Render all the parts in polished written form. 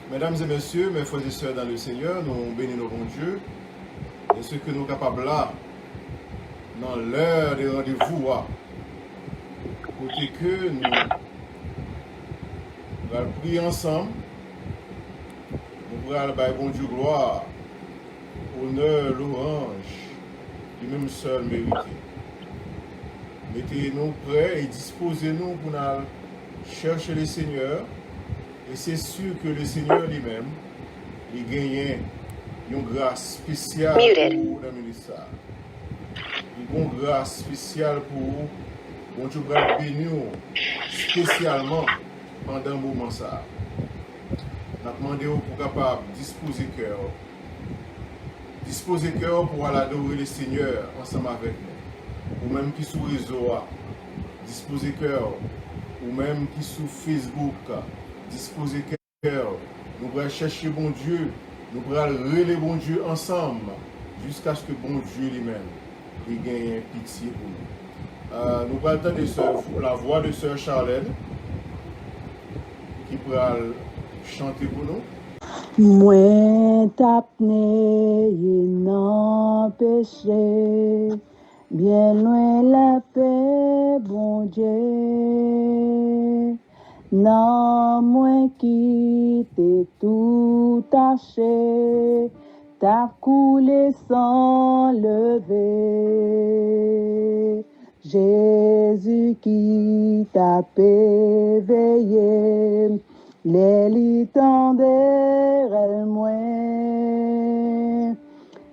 Mesdames et messieurs, mes frères et sœurs dans le Seigneur, nous bénissons notre bon Dieu. Et ce que nous sommes capables là, dans l'heure des rendez-vous, côté que nous allons prier ensemble, nous allons faire bon Dieu gloire, honneur, louange, du même seul mérité. Mettez-nous prêts et disposez-nous pour nous chercher le Seigneur. Et c'est sûr que le Seigneur lui-même, il gagne une grâce spéciale pour le ministère. Une grâce spéciale pour bon Dieu va bénir spécialement pendant un moment ça. Nous avons demandé pour capable disposer cœur pour aller adorer le Seigneur ensemble avec nous. Ou même qui sur réseau, disposer cœur. Ou même qui sur Facebook, disposer cœur. Nous allons chercher bon Dieu. Nous allons relayer bon Dieu ensemble jusqu'à ce que bon Dieu lui-même il gagne pitié pour nous. Nous allons entendre la voix de Sœur Charlène qui pourra chanter pour nous. Moi t'apné non péché, bien loin la paix, bon Dieu. Non, moi qui t'ai tout taché, t'as coulé sans lever. Jésus qui t'a éveillé, les lits tendèrent moins.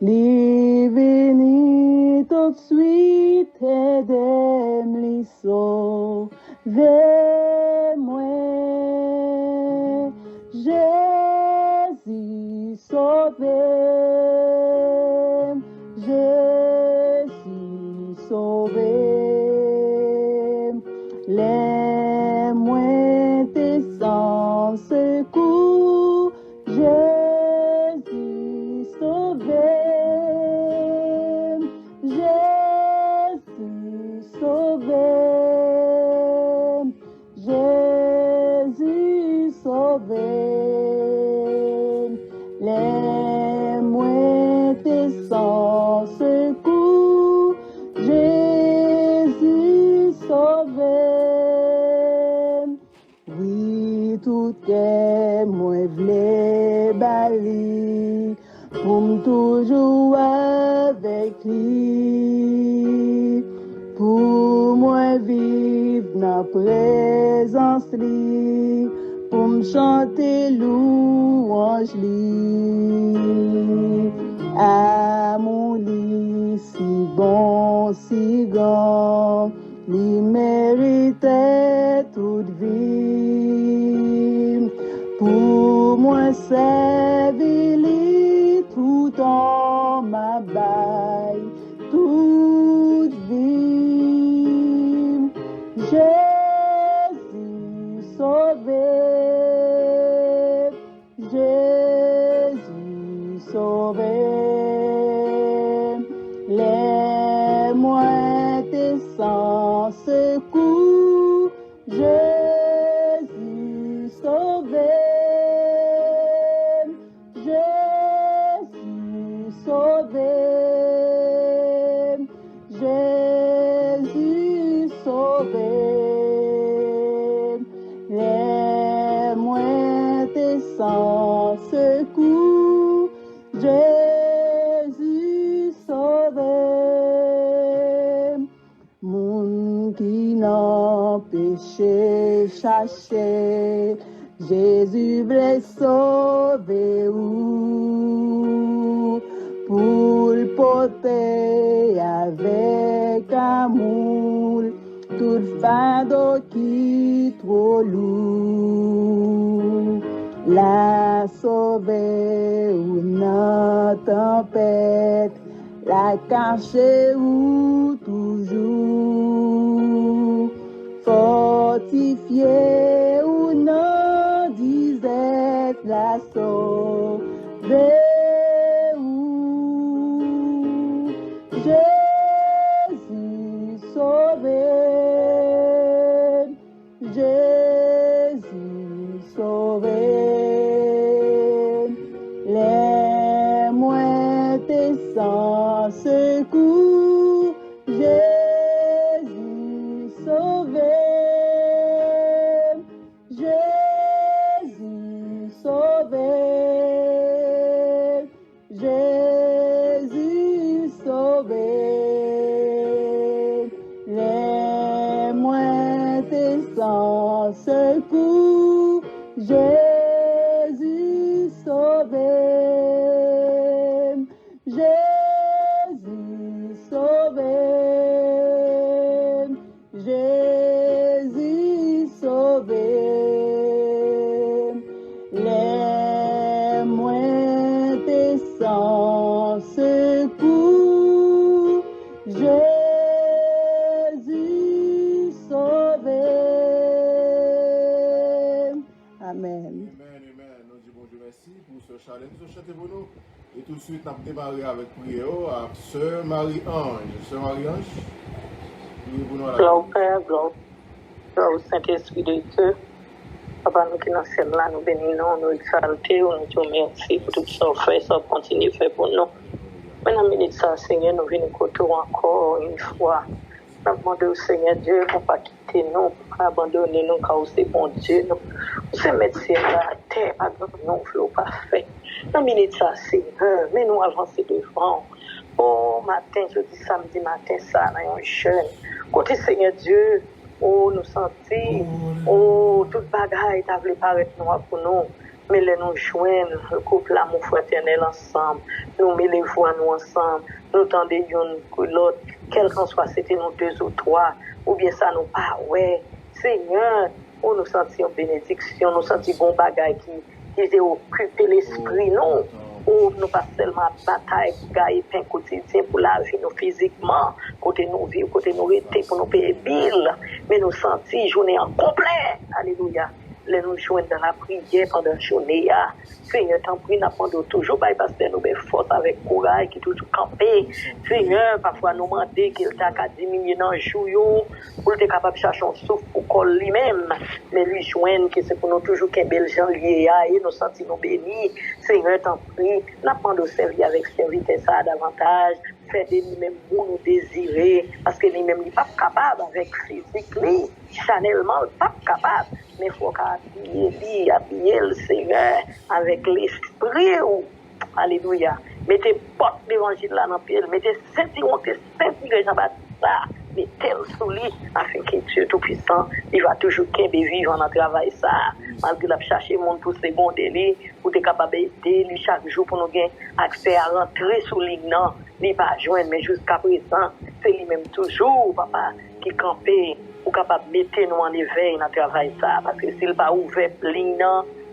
Li veni tout de suite et dem li sauver moi. Jésus sauvé, Jésus sauvé. Les moins tes sans secours, Jésus sauvé. Jésus sauvé, Jésus sauvé. Les moins tes sans secours, Jésus sauvé. Oui, tout est moi v'lais bali, pour toujours avec lui, pour moi vivre dans présence lui, pour me chanter louange lui. À mon lit si bon, si grand, lui méritait toute vie. Pour moi servir lui tout en ma baille, toute vie. Jésus sauvé, Jésus sauvé. Les moins tes sans secours, Jésus sauvé. Jésus sauvé, Jésus sauvé. Les moins tes sans secours, Jésus sauvé. Moun qui n'en péché chaché, Jésus voulait sauver ou pour le porter avec amour toute fardeau qui trop lourd. La sauver ou dans tempête, la cacher ou toujours fortifié ou non disait la sauver ou Jésus sauvé, Jésus sauvé. sans secours, Jésus sauvé, Jésus sauvé, Jésus sauvé, les moindres sans secours, Jésus sauvé, Jésus sauvé, Jésus sauvé, les moindres sans secours, Jésus sauvé. Amen. Amen, amen. Nous disons bon Dieu merci pour ce challenge. Nous chantez pour nous. Et tout de suite, nous avons démarré avec prière à Sœur Marie-Ange. Sœur Marie-Ange, priez pour nous à la Gloire au Père, gloire au Saint-Esprit de Dieu. Papa, nous qui dans le ciel là, nous bénissons, nous exaltons, nous te remercions pour tout ce qu'on fait, ça continue à faire pour nous. Maintenant, minute ça, Seigneur, nous venons côté encore une fois. Nous demandons au Seigneur Dieu pour ne pas quitter nous, pour ne pas abandonner nous, car c'est bon Dieu. Nous sommes médecins là, terre, pas de nous, nous pas fait. Dans minute ça, Seigneur, mais nous avancer devant. Oh, matin, jeudi, samedi matin, ça, nous sommes jeunes. Côté Seigneur Dieu, oh, nous sentis, oh, toute bagaille t'a voulu paraître noir pour nous. Mais les nous joindre, le couple l'amour fraternel ensemble, nous mettons les voix nous ensemble, nous tendons l'une que l'autre, quel qu'en soit, c'était nous deux ou trois, ou bien ça nous pas, ouais, Seigneur, oh, nous sentions bénédiction, nous sentions bon bagaille qui était occupé l'esprit, non. Ou nous pas seulement bataille pour gagner pain quotidien pour la vie nous physiquement, côté nous vivre, côté nous rester pour nous payer bill, mais nous sentir journée en complet. Alléluia. Les nous joindre dans la prière pendant la journée. Seigneur, t'en prie, nous apprenons toujours par pasteur nous belle force avec courage qui toujours camper. Seigneur, parfois nous demander qu'il t'a qu'à diminuer dans le jour pour être capable de chercher un souffle pour coller lui-même. Mais lui joindre que c'est pour nous toujours qu'un bel gens lié et nous sentir nous bénis. Seigneur, t'en prie, nous apprenons de servir avec serviteur ça davantage. Faire de nous-mêmes pour nous désirer, parce que nous-mêmes n'est pas capable avec physique, chanellement pas capable, mais il faut habiller le Seigneur avec l'esprit. Alléluia. Mettez porte l'évangile là dans le pied, mettez Saint-Iron, Saint-Iron Jean-Baptiste, mettez-le sous lui, afin que Dieu Tout-Puissant, il va toujours vivre dans le travail ça, malgré la chercher le monde pour seconder lui, pour être capable d'aider lui chaque jour pour nous gagner accès à rentrer sous lui, non, il pas joindre, mais jusqu'à présent, c'est lui-même toujours, papa, qui campait, pour capable de mettre nous en éveil dans le travail ça, parce que s'il pas ouvert ligne,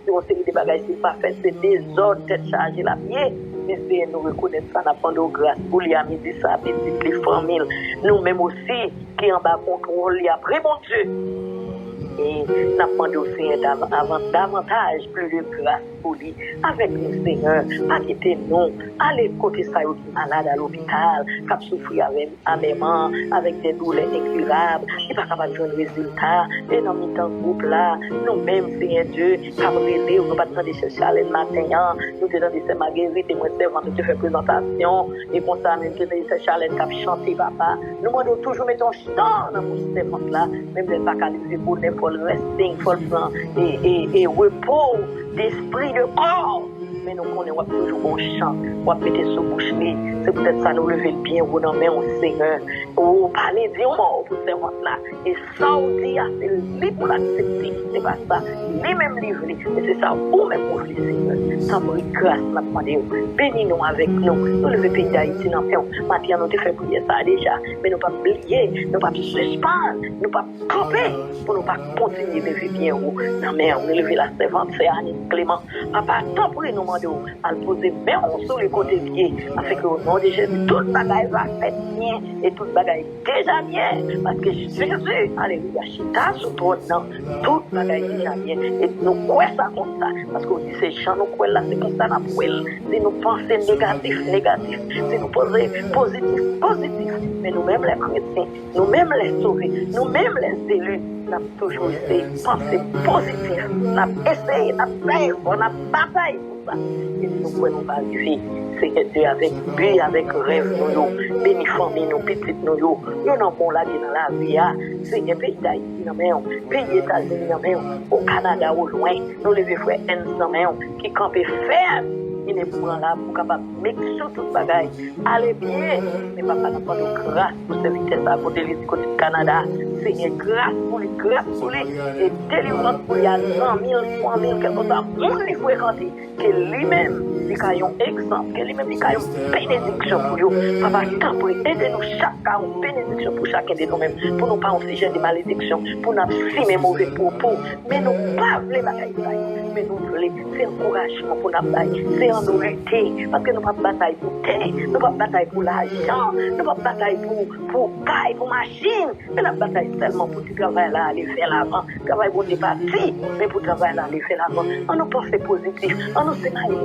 c'est une série de bagages s'il pas fait, c'est des ordres, tête chargée la pied. Essayez de nous reconnaître ça, nous prendre grâce pour les amis, ça, les familles, nous-mêmes aussi, qui en bas contrôle, il y a vrai bon Dieu. Et nous demandons au Seigneur davantage, plus de grâce pour lui, avec nous, Seigneur, pas quitter nous, aller côté ça, qui est malade à l'hôpital, qui a souffert amèrement, avec des douleurs incurables, qui n'est pas capable de jouer un résultat, et dans le temps groupe là, nous-mêmes, Seigneur Dieu, qui avons aidé, nous pas de chercher le matin, nous te donnons ces Marguerite et moi, servant, nous te fait présentation, et pour ça, même que nous te Charlène qui a chanté, papa, nous demandons toujours mettre un chant dans mon servant là, même les pas qualifiés pour n'importe resting, faut le prendre et repos d'esprit, de corps. Mais nous connaissons toujours bon chant, on va mettre sous bouche. C'est peut-être ça nous lever le pied, vous nommez au Seigneur. Ou parler d'un mot pour ces là. Et ça, on dit, c'est lui pour l'accepter. C'est pas ça. Lui-même livré. Et c'est ça, vous-même pour le Seigneur. Sans bruit, grâce, nous demandons. Bénis-nous avec nous. Nous le pays d'Haïti, nous avons maintenant, nous te fait prier ça déjà. Mais nous ne pas oublier, nous ne pas suspendre, nous ne pas camper pour ne pas continuer de vivre bien haut. Non, mais on lever la servante, c'est Annie Clément. Papa, tant pour nous demander à poser main sur le côté pied, afin que au nom de Jésus, toute bagaille va faire bien et toute bagaille déjà bien. Parce que Jésus, alléluia, chita sur ton nom, toute bagaille déjà bien. Et nous croyons ça comme ça. Parce qu'on dit, ces gens, nous croyons là, c'est comme ça, nous croyons. Si nous pensons négatif, si nous posons positif. Mais nous-mêmes les chrétiens, nous-mêmes les sauvés, nous-mêmes les élus, nous avons toujours essayé de penser positif. Nous avons essayé, nous avons fait, on a bataillé. Et nous pouvons pas arriver. Seigneur Dieu, avec but, avec rêve, nous, bénis famille, nous, petites, nous, n'avons pas la vie dans la vie. Seigneur, pays d'Haïti, pays États-Unis, au Canada, au loin, nous les frères ensemble, qui campent ferme. Il est pour là, pour capable de mettre sur toute bagaille. Allez bien, mais papa n'a pas de grâce pour cette vitesse à côté du Canada. Seigneur, grâce pour lui, et délivrance pour lui à 100 000, 3 000, quelque chose à monde lui fréquenter, que lui-même, il a un exemple, que lui-même, il a une bénédiction pour lui. Papa, tant pour aider-nous chacun, une bénédiction pour chacun de nous-mêmes, pour nous pas un sujet de malédiction, pour nous simer mauvais propos, mais nous pas les bagailles, mais nous voulons, c'est encouragement pour nous bagailles, c'est en nous parce que nous pas bataille pour terre, nous pas bataille pour l'argent, nous pas bataille pour caille, pour machine, mais la bataille seulement pour tu travailles là, aller faire l'avant, travail pour des parties, mais pour travailler là, aller faire l'avant. On nous pense positif, on nous scénario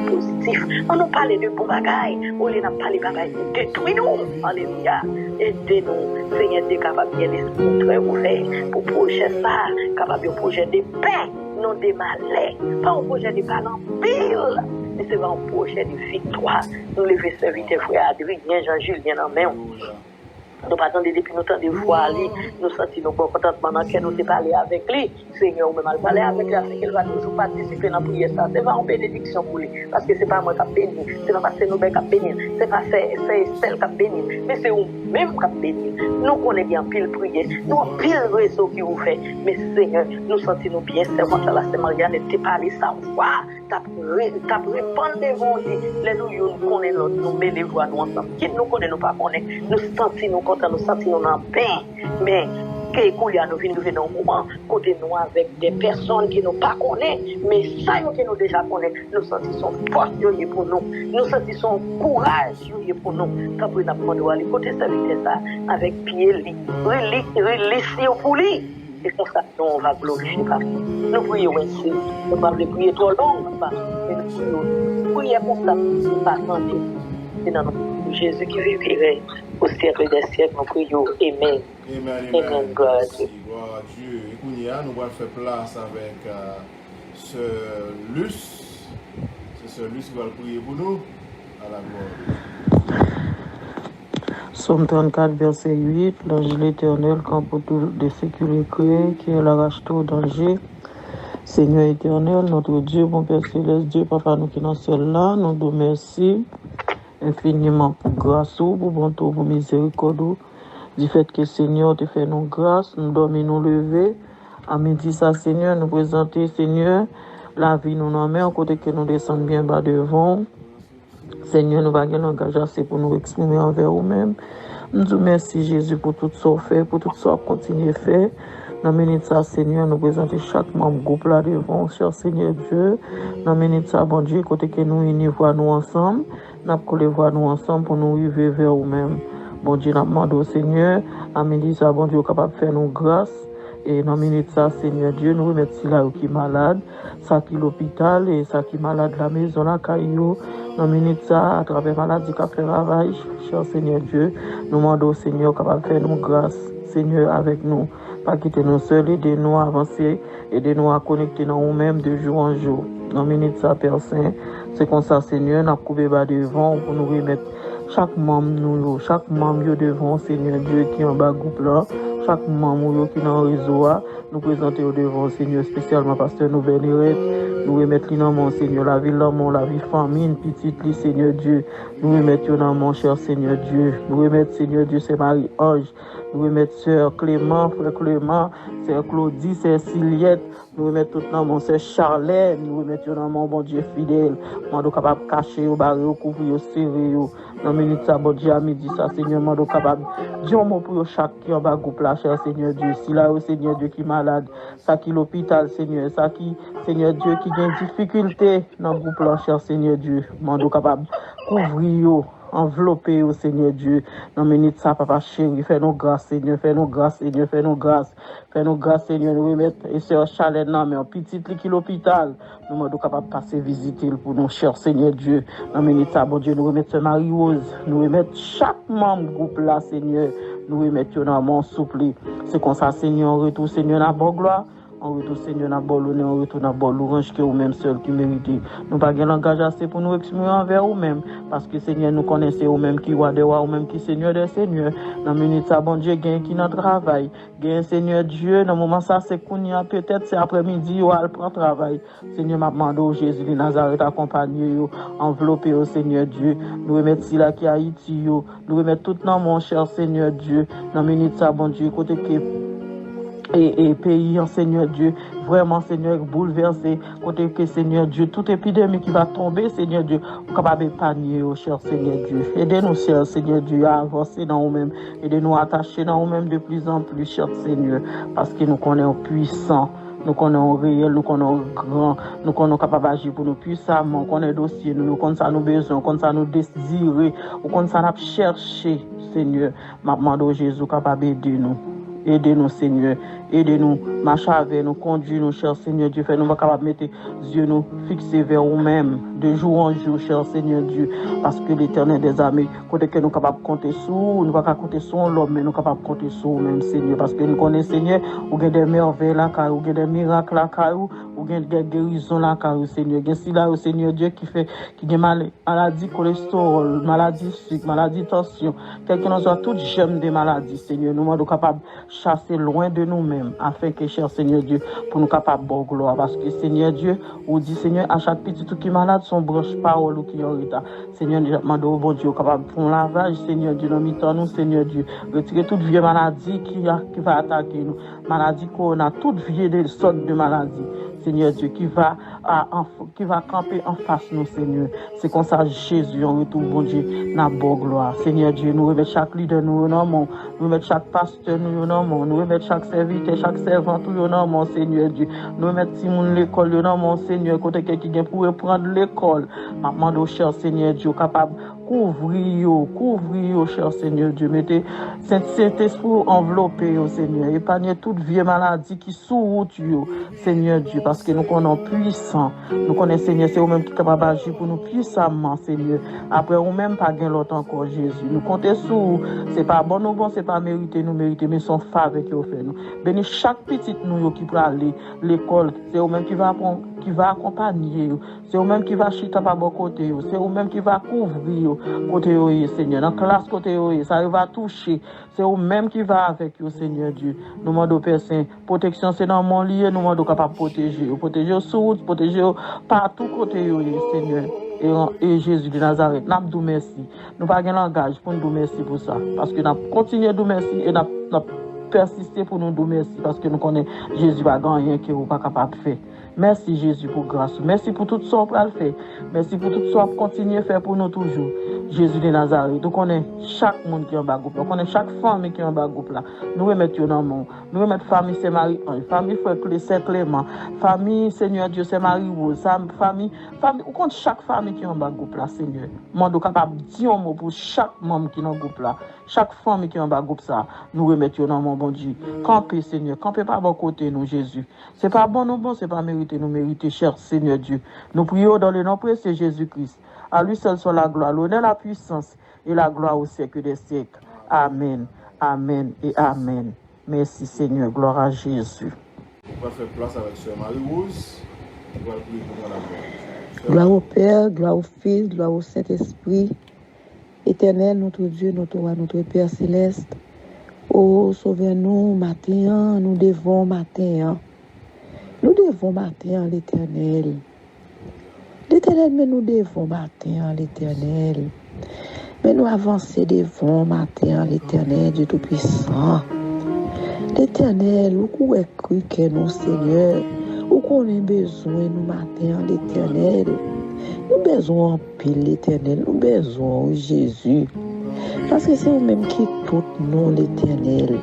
positif, on nous parle de bons bagailles, on les n'a pas les bagailles, détruis-nous, alléluia, aidez-nous, Seigneur, t'es capable de l'esprit très ouvert pour projet ça, capable de projet de paix, non de malheur, pas un projet de pas en pile. Mais c'est un projet de victoire. Nous les faisons servir frère Adrien, Jean-Julien en main. Nous pas attendre depuis nous temps de voir lui, nous sentir nos contentement dans lequel nous t'ai parlé avec lui. Seigneur, nous mal parler avec lui, afin qu'il va toujours participer dans la prière. C'est pas une bénédiction pour lui, parce que c'est pas moi qui a béni, c'est pas parce que nous qui a béni, c'est pas c'est celle qui a béni, mais c'est nous-mêmes qui a béni. Nous connaissons bien pile prière, nous avons pile réseau qui vous fait, mais Seigneur, nous sentons bien, servant à la Seigneur, t'es parlé sans foi, t'as répandu devant lui, les nous connaissons, nous mettons les voix nous ensemble, qui nous connaissons pas connaître, nous sentons nous sentir en paix, mais que nous venons dans un moment côté nous avec des personnes qui nous pas connaissent, mais ça que nous déjà connaissons, nous sentons force pour nous, nous sentons courage pour nous. Quand nous avons aller côté ça avec pied relais pour lui. Et comme ça, on va glorifier Papa. Nous prions ainsi. Nous ne pouvons pas prier trop long, Papa. Mais nous prions comme ça, pas santé. C'est dans notre Jésus qui vivrait au siècle des siècles. Nous prions. Amen. Amen. Gloire à Dieu. Gloire à Dieu. Et Kounia, nous allons faire place avec ce Luce. C'est ce Luce qui va prier pour nous. À la gloire. Psaume 34, verset 8, l'ange de l'Éternel campe autour de ceux qui le créent, qui l'arrache tout au danger. Seigneur éternel, notre Dieu, mon Père céleste, Dieu, Papa, nous qui sommes seuls là, nous te remercions infiniment pour grâce, pour bonté, pour miséricorde, du fait que Seigneur te fait nos grâces, nous dormons, nous lever. À midi, ça, Seigneur, nous présenter, Seigneur, la vie nous en met, à côté que nous descendons bien bas devant. Seigneur, nous allons engager assez pour nous exprimer envers nous-mêmes. Nous te remercions, Jésus, pour tout ce qu'on fait, pour tout ce qu'on continue à faire. Dans la minute ça, Seigneur, nous présentons chaque membre groupe là devant, cher Seigneur Dieu. Dans la minute ça, bon Dieu, côté que nous unis, voir nous ensemble. Nous allons voir nous ensemble pour nous arriver vers nous-mêmes. Bon Dieu, nous demandons au Seigneur, à midi ça, bon Dieu, capable de faire nos grâces. Et dans la minute ça, Seigneur Dieu, nous remettons là qui est malade, ça qui est l'hôpital et ça qui est malade la maison, la caillou. Dans la minute ça, à travers la maladie qui a fait ravage, cher Seigneur Dieu, nous demandons au Seigneur capable de faire nos grâces, Seigneur, avec nous. Pas quitter nous seuls, aidez-nous à avancer, aidez-nous à connecter dans nous-mêmes de jour en jour. Dans la minute ça, Père Saint, c'est comme ça, Seigneur, nous avons coupé bas devant pour nous remettre chaque membre devant, Seigneur Dieu, qui est en bas groupe là. Chaque membre qui est dans le réseau, nous présenter au devant, Seigneur, spécialement Pasteur Nouvelle-Irette. Nous remettons dans mon Seigneur, la vie l'amour, la vie famine, petite, Seigneur Dieu. Nous remettons dans mon cher Seigneur Dieu. Nous remettons, Seigneur Dieu, c'est Marie-Ange. Nous remettons Sœur Clément, Frère Clément, Sœur Claudie, Sœur Siliette. Nous remettons tout dans mon Sœur Charlène. Nous remettons dans mon bon Dieu fidèle. Nous sommes capables de cacher, au barrer, au couvrir, au serrer. Dans minute ça, bon Dieu, à midi ça, Seigneur, nous sommes capables de dire un mot pour chaque qui est en bas groupe là, cher Seigneur Dieu. Si là, Seigneur Dieu qui est malade, ça qui est l'hôpital, Seigneur, ça qui, Seigneur Dieu, qui a une difficulté dans le groupe là, cher Seigneur Dieu. Nous sommes capables de couvrir, envelopper au Seigneur Dieu. Dans minute ça, papa chéri, fais-nous grâce, Seigneur, fais-nous grâce, Seigneur, fais-nous grâce. Fais-nous grâce, Seigneur, nous remettre, et sœur Charlène, mais en petit qui l'hôpital, nous sommes capables de passer visiter pour nous, cher Seigneur Dieu. Dans minute ça, bon Dieu, nous remettre Marie-Rose, nous remettre chaque membre groupe là, Seigneur, nous remettre dans mon souple. C'est comme ça, Seigneur, retour, Seigneur, la bonne gloire. En retour, Seigneur, n'a pas l'honneur, en retour, n'a pas l'orange que vous-même seul qui méritez. Nous pas de langage assez pour nous exprimer envers vous-même. Parce que, Seigneur, nous connaissons vous-même qui roi des rois, vous-même qui Seigneur des seigneurs. Dans la minute, ça, bon Dieu, gagne qui notre travail. Gagne, Seigneur Dieu, dans le moment, ça, c'est qu'on y a peut-être, c'est après-midi, ou elle prend travail. Seigneur, m'a demandé au Jésus de Nazareth, accompagner, envelopper au Seigneur Dieu. Nous remettre si là qui a Haïti, nous remettre tout dans mon cher Seigneur Dieu. Dans la minute, ça, bon Dieu, côté que et pays en Seigneur Dieu, vraiment Seigneur bouleversé, côté que Seigneur Dieu, toute épidémie qui va tomber, Seigneur Dieu, capable d'épargner, oh cher Seigneur Dieu. Aidez-nous, cher Seigneur Dieu, à avancer dans nous-mêmes, aidez-nous à attacher dans nous-mêmes de plus en plus, cher Seigneur, parce que nous connaissons puissants. Nous connaissons réel, nous connaissons grand, nous connaissons capable d'agir pour nous puissamment, nous connaissons dossier, nous connaissons nos besoins, nous connaissons nos désirs, nous connaissons nous chercher, Seigneur. Ma demande Jésus capable d'aider nous. Aidez-nous, Seigneur. Aidez-nous. Marchez avec nous. Conduis-nous, cher Seigneur Dieu. Fais-nous pas capable de mettre les yeux nous fixés vers nous-mêmes, de jour en jour, cher Seigneur Dieu. Parce que l'Éternel des armées, côté que nous sommes capables de compter sur, nous ne pouvons pas compter sur l'homme, mais nous sommes capables de compter sur nous-mêmes, Seigneur. Parce que nous connaissons, Seigneur, où il y a des merveilles là, où il y a des miracles là, où il y a des guérisons là, Seigneur. Il y a si là, Seigneur Dieu, qui a maladie cholestérol, maladie sucre, maladie tension. Quel que soit toute gemme des maladies, Seigneur. Nous sommes capables chasser loin de nous-mêmes, afin que, cher Seigneur Dieu, pour nous capables de gloire. Parce que, Seigneur Dieu, on dit, Seigneur, à chaque petit tout qui est malade, son branche parole ou qui est en retard. Seigneur, nous demandons au bon Dieu, capable de prendre lavage, Seigneur Dieu, dans mi-temps, nous, Seigneur Dieu, retirer toute vieille maladie qui va attaquer nous. Maladie qu'on a, toute vieille sorte de maladie. Seigneur Dieu, qui va camper en face nous, Seigneur. C'est comme ça, Jésus, en retour, bon Dieu, n'a bon gloire. Seigneur Dieu, nous remettons chaque leader, nous remettons chaque pasteur, nous remettons chaque serviteur, chaque servante, nous Seigneur Dieu. Nous remettons Simon l'école, nous Seigneur, côté quelqu'un qui pour reprendre l'école. Maman, cher Seigneur Dieu, capable couvrir, cher Seigneur Dieu. Mettez Saint-Esprit enveloppé, Seigneur. Épargnez toute vieille maladie qui sous-route, Seigneur Dieu, parce que nous connaissons puissant. Nous connaissons, Seigneur, c'est vous-même qui est capable d'agir pour nous puissamment, Seigneur. Après, vous-même, pas gain l'autre encore, Jésus. Nous comptons sur vous. C'est pas bon, c'est pas mérité, mais son faveur qui vous fait nous. Bénis chaque petite nous qui peut aller l'école. C'est vous-même qui va accompagner. C'est vous-même qui va chiter par bon côté. C'est vous-même qui va couvrir côté, Seigneur. Dans la classe côté, ça va toucher. C'est vous-même qui va avec vous, Seigneur Dieu. Nous demandons, Père Saint, protection, c'est dans mon lieu. Nous demandons capable de protéger. Protéger sur route, protéger partout côté, Seigneur. Et Jésus de Nazareth, nous avons merci. Nous n'avons pas de langage pour nous dire merci pour ça. Parce que nous avons continué de dire merci et nous avons persisté pour nous dire merci. Parce que nous connaissons Jésus va gagner qui n'est pas capable de faire. Merci Jésus pour grâce. Merci pour tout ce qu'on peut faire. Merci pour tout ce qu'on continue à faire pour nous toujours. Jésus de Nazareth. Nous connaissons chaque monde qui est en bas groupe. Nous connaissons chaque famille qui est en bas groupe là. Nous remettons dans le monde. Nous remettons famille Saint-Marie, famille Frère Saint-Clément, famille Seigneur Dieu Saint-Marie-Rose, famille. Nous compte chaque famille qui est en bas groupe là, Seigneur. Moi, nous sommes capables de dire un mot pour chaque membre qui est dans le groupe là. Chaque famille qui est en bas groupe ça. Nous remettons dans mon bon Dieu. Campez, Seigneur. Campez pas bon côté nous, Jésus. C'est pas bon, nous bon, c'est pas mérité, nous mériter, cher Seigneur Dieu. Nous prions dans le nom précieux Jésus-Christ. À lui seul soit la gloire, l'honneur, la puissance et la gloire au siècle des siècles. Amen, amen et amen. Merci Seigneur, gloire à Jésus. On va faire place avec Sœur Marie-Rose. On va prier pour la gloire. Gloire au Père, gloire au Fils, gloire au Saint-Esprit. Éternel, notre Dieu, notre roi, notre Père céleste. Oh, sauvez-nous, matin, nous devons matin. Nous devons matin l'Éternel. L'Éternel, mais nous devons matin l'Éternel. Mais nous avancer devant matin l'Éternel, Dieu Tout-Puissant. L'Éternel, où qu'on est cru que nous, Seigneur, où qu'on a besoin, nous matin l'Éternel. Nous besoin pile l'Éternel, nous besoin Jésus. Parce que c'est nous-mêmes qui tout nous l'Éternel.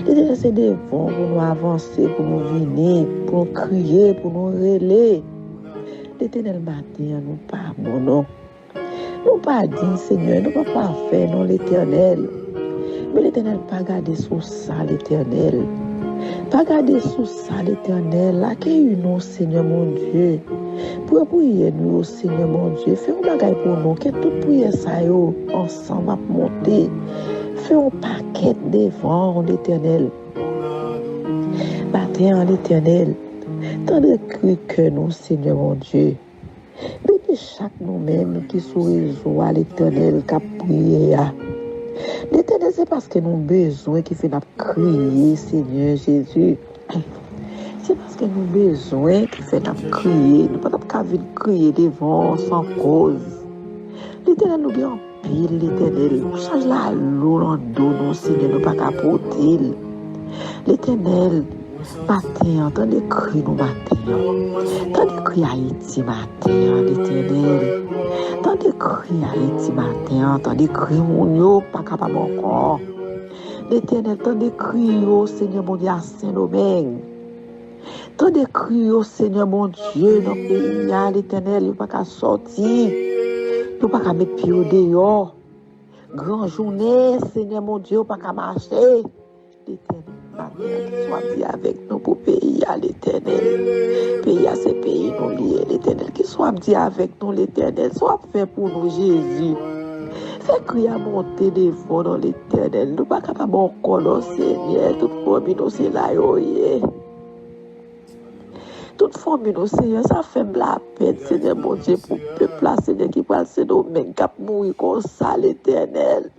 L'Éternel, c'est devant pour nous avancer, pour nous venir, pour nous crier, pour nous relayer. L'Éternel matin, nous pardonnons. Nous pas dit, Seigneur, nous pas faire non l'Éternel. Mais l'Éternel pas garder sous ça, l'Éternel. Pas garder sous ça, l'Éternel. Accueille-nous, Seigneur mon Dieu. Pour prier nous, Seigneur mon Dieu. Fais un bagage pour nous, que toute prière ça yo ensemble à monter. Fais un paquet devant l'Éternel. matin, l'Éternel, tant de cris que nous, Seigneur mon Dieu. Bénis chaque nous-mêmes qui sous réseau à l'Éternel, qui a prié. L'Éternel, c'est parce que nous avons besoin qui fait notre crier, Seigneur Jésus. C'est parce que nous avons besoin qui fait notre crier. Nous ne pouvons pas crier devant sans cause. L'Éternel nous guérit en pile, l'Éternel. Nous change la l'eau en dos, nous, Seigneur, nous pas capoter. L'Éternel, matin, entendez cri nous matin. Entendez cri Haïti matin, l'Éternel. Entendez cri Haïti matin, entendez cri mon yo, pas capable encore. L'Éternel, entendez cri au Seigneur mon Dieu à Saint-Domingue. Entendez cri au Seigneur mon Dieu, dans le pays, l'Éternel, il pas qu'à sortir. Il pas qu'à mettre pied au dehors. Grand journée, Seigneur mon Dieu, pas qu'à marcher. L'Éternel, soit dit avec nous pour pays à l'Éternel. Pays à ces pays nous liés, l'Éternel. Qui soit dit avec nous, l'Éternel. Soit fait pour nous, Jésus. Fais crier à monter des fonds dans l'Éternel. Nous pas capables encore, Seigneur. Toute famille, nous, c'est là, toute famille, nous, Seigneur, ça fait la peine, Seigneur, mon Dieu, pour le peuple, Seigneur, qui parle ce domaine, qui a mouru comme ça, l'Éternel.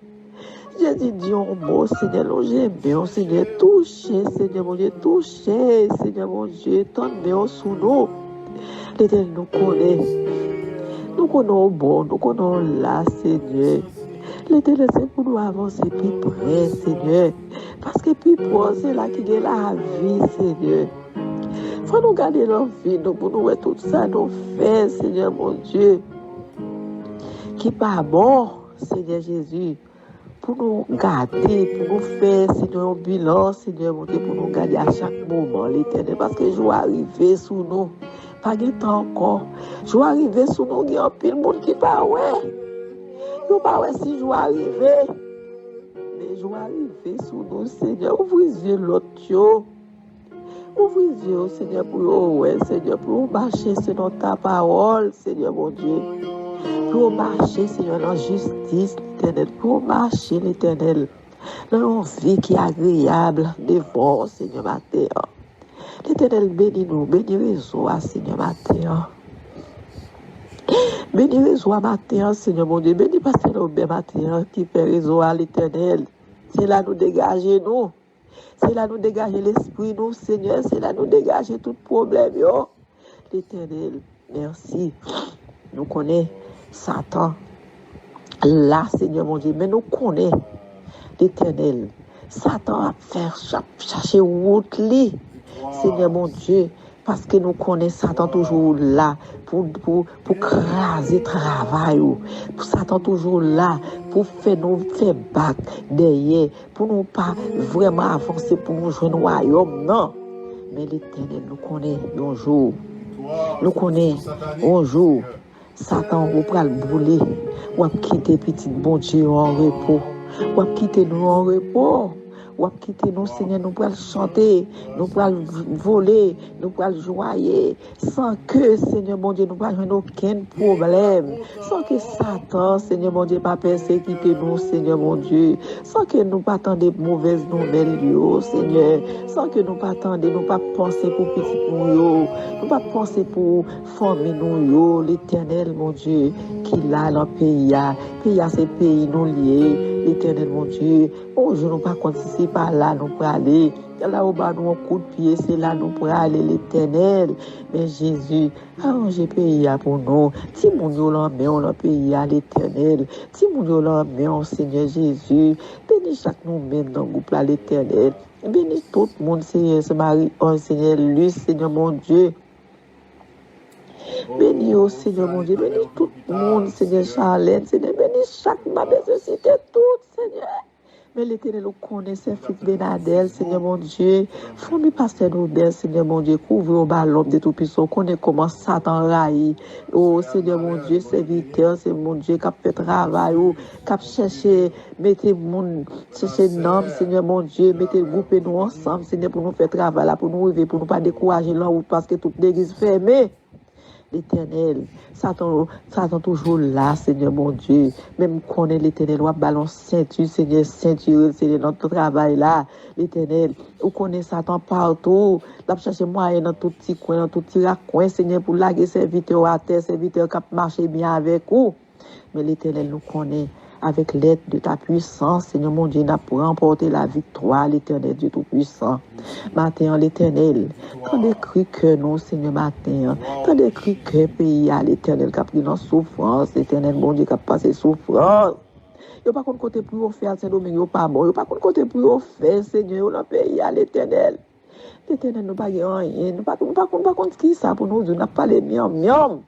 Jésus dit un mot, Seigneur, nous j'aime, Seigneur, touchez, Seigneur, mon Dieu, touchez, Seigneur, mon Dieu, tendez sous nous. L'Éternel nous connaît. Nous connaissons bon, nous connaissons là, Seigneur. L'Éternel, c'est pour nous avancer plus près, Seigneur. Parce que plus près, c'est là qu'il y a la vie, Seigneur. Il faut nous garder leur vie, nous, pour nous voir tout ça, nous faire, Seigneur, mon Dieu. Qui pas bon, Seigneur Jésus. Pour nous garder, pour nous faire, Seigneur, un bilan, Seigneur, mon Dieu, pour nous garder à chaque moment, l'Éternel. Parce que je vais arriver sous nous. Pas de temps encore. Je vais arriver sous nous, il y a un pile monde qui pas ouais. Je ne sais pas si je vais arriver. Mais je vais arriver sous nous, Seigneur. Ouvrez les yeux l'autre. Ouvrez les yeux, Seigneur, pour ouais, Seigneur, pour marcher selon ta parole, Seigneur, mon Dieu. Pour marcher, Seigneur, dans la justice, l'Éternel. Pour marcher, l'Éternel. Dans une vie qui est agréable devant, Seigneur, ma terre. L'Éternel bénis nous, bénis réseau, Seigneur, ma terre. Bénis réseau à matin, Seigneur mon Dieu. Bénis pasteur Robert matin qui fait réseau à l'Éternel. C'est là nous dégager nous. C'est là nous dégager l'esprit nous, Seigneur. C'est là nous dégager tout problème. L'Éternel, merci. Nous connaissons Satan. Là, Seigneur mon Dieu. Mais nous connaissons l'Éternel. Satan a fait chercher route li. Seigneur mon Dieu. Parce que nous connaissons Satan toujours là pour craser le travail. Pour Satan toujours là pour nous faire battre derrière. Pour nous pas vraiment avancer pour nous jouer au royaume. Non. Mais l'Éternel nous connaît un jour. Nous connaît un jour. Satan va le brûler. Ou va quitter petit bon Dieu en repos. Ou va quitter nous en repos. Ou à quitter nous, Seigneur, nous pourrons chanter, nous pourrons voler, nous pourrons joyer, sans que, Seigneur mon Dieu, nous ne pourrons aucun problème, sans que Satan, Seigneur mon Dieu, pas persécuter nous, Seigneur mon Dieu, sans que nous pas attendre des mauvaises nouvelles, Seigneur, sans que nous pas attendre, nous pas penser pour petit nous, nous pas penser pour famille nous, l'Éternel, mon Dieu, qui l'a dans le pays, c'est pays nous liés. L'Éternel, mon Dieu, je ne pas compter si par là nous pour aller. Là où nous un coup de pied, c'est là nous pour aller, l'Éternel. Mais Jésus, arrangez pays pour nous. Si mon Dieu l'emmène dans pays à l'Éternel. Si mon Dieu l'emmène, Seigneur Jésus. Bénis chaque nous-mêmes dans le groupe à l'Éternel. Bénis tout le monde, Seigneur, Marie, Seigneur, lui, Seigneur, mon Dieu. Bénis au Seigneur mon Dieu, bénis tout le monde, Seigneur Charlène, Seigneur, bénis chaque ma nécessité, tout, Seigneur. Mais l'Éternel nous connaît, c'est fils Benadel, Seigneur mon Dieu. Famille pasteur Robert, Seigneur mon Dieu, couvre au ballon de tout puissant, connaît comment Satan raille. Oh Seigneur mon Dieu, serviteur, c'est mon Dieu qui a fait travail, qui a cherché, mettez mon, chercher nom, Seigneur mon Dieu, mettez grouper nous ensemble, Seigneur, pour nous faire travail là, pour nous arriver, pour nous pas décourager là, parce que toute l'église fermée. l'Éternel. Satan toujours là, Seigneur mon Dieu. Même qu'on est l'Éternel, on balance ceinture, Seigneur, ceinture, Seigneur, dans ton travail là, l'Éternel. On connaît Satan partout. Là, chercher moyen dans tout petit coin, dans tout petit raccoin, Seigneur, pour laguer serviteur à terre, serviteur qui marche bien avec vous. Mais l'Éternel nous connaît. Avec l'aide de ta puissance, Seigneur mon Dieu, n'a pour remporter la victoire, l'Éternel Dieu Tout-Puissant. Matin, l'Éternel, quand des cris que nous, Seigneur, matin, quand des cris que pays à l'Éternel qui a pris dans souffrance, l'Éternel mon Dieu qui a passé souffrance. Yo pas contre côté pour faire Saint-Domingue, yo pas bon, yo pas contre côté pour faire, Seigneur, dans le pays à l'Éternel. L'Éternel nous pas rien, nous pas contre qui ça pour nous, n'a pas les miam.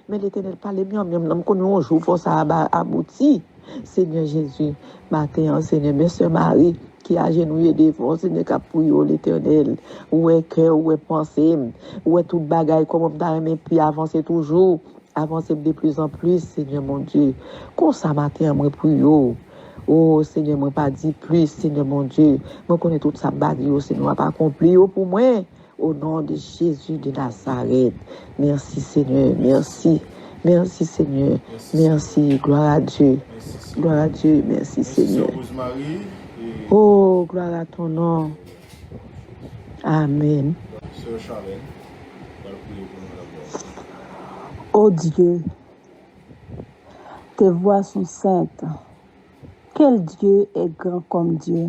Mais l'Éternel parle bien, nous connaissons un jour pour ça aboutir. Seigneur Jésus, matin, Seigneur, mes soeurs Marie, qui a agenouillé devant, Seigneur, qui a prié l'Éternel, où est cœur, où est pensée, où est tout bagaille, comme on a aimé, puis avancer toujours, avancer de plus en plus, Seigneur mon Dieu. Comme ça, matin, moi, prié. Oh, Seigneur, moi, pas dit plus, Seigneur mon Dieu. Moi, connais tout ça, bagaille, Seigneur, pas accompli pour moi. Au nom de Jésus de Nazareth. Merci Seigneur, merci. Merci Seigneur. Merci. Gloire à Dieu. Gloire à Dieu. Merci Seigneur. Oh, gloire à ton nom. Amen. Oh Dieu, tes voix sont saintes. Quel Dieu est grand comme Dieu?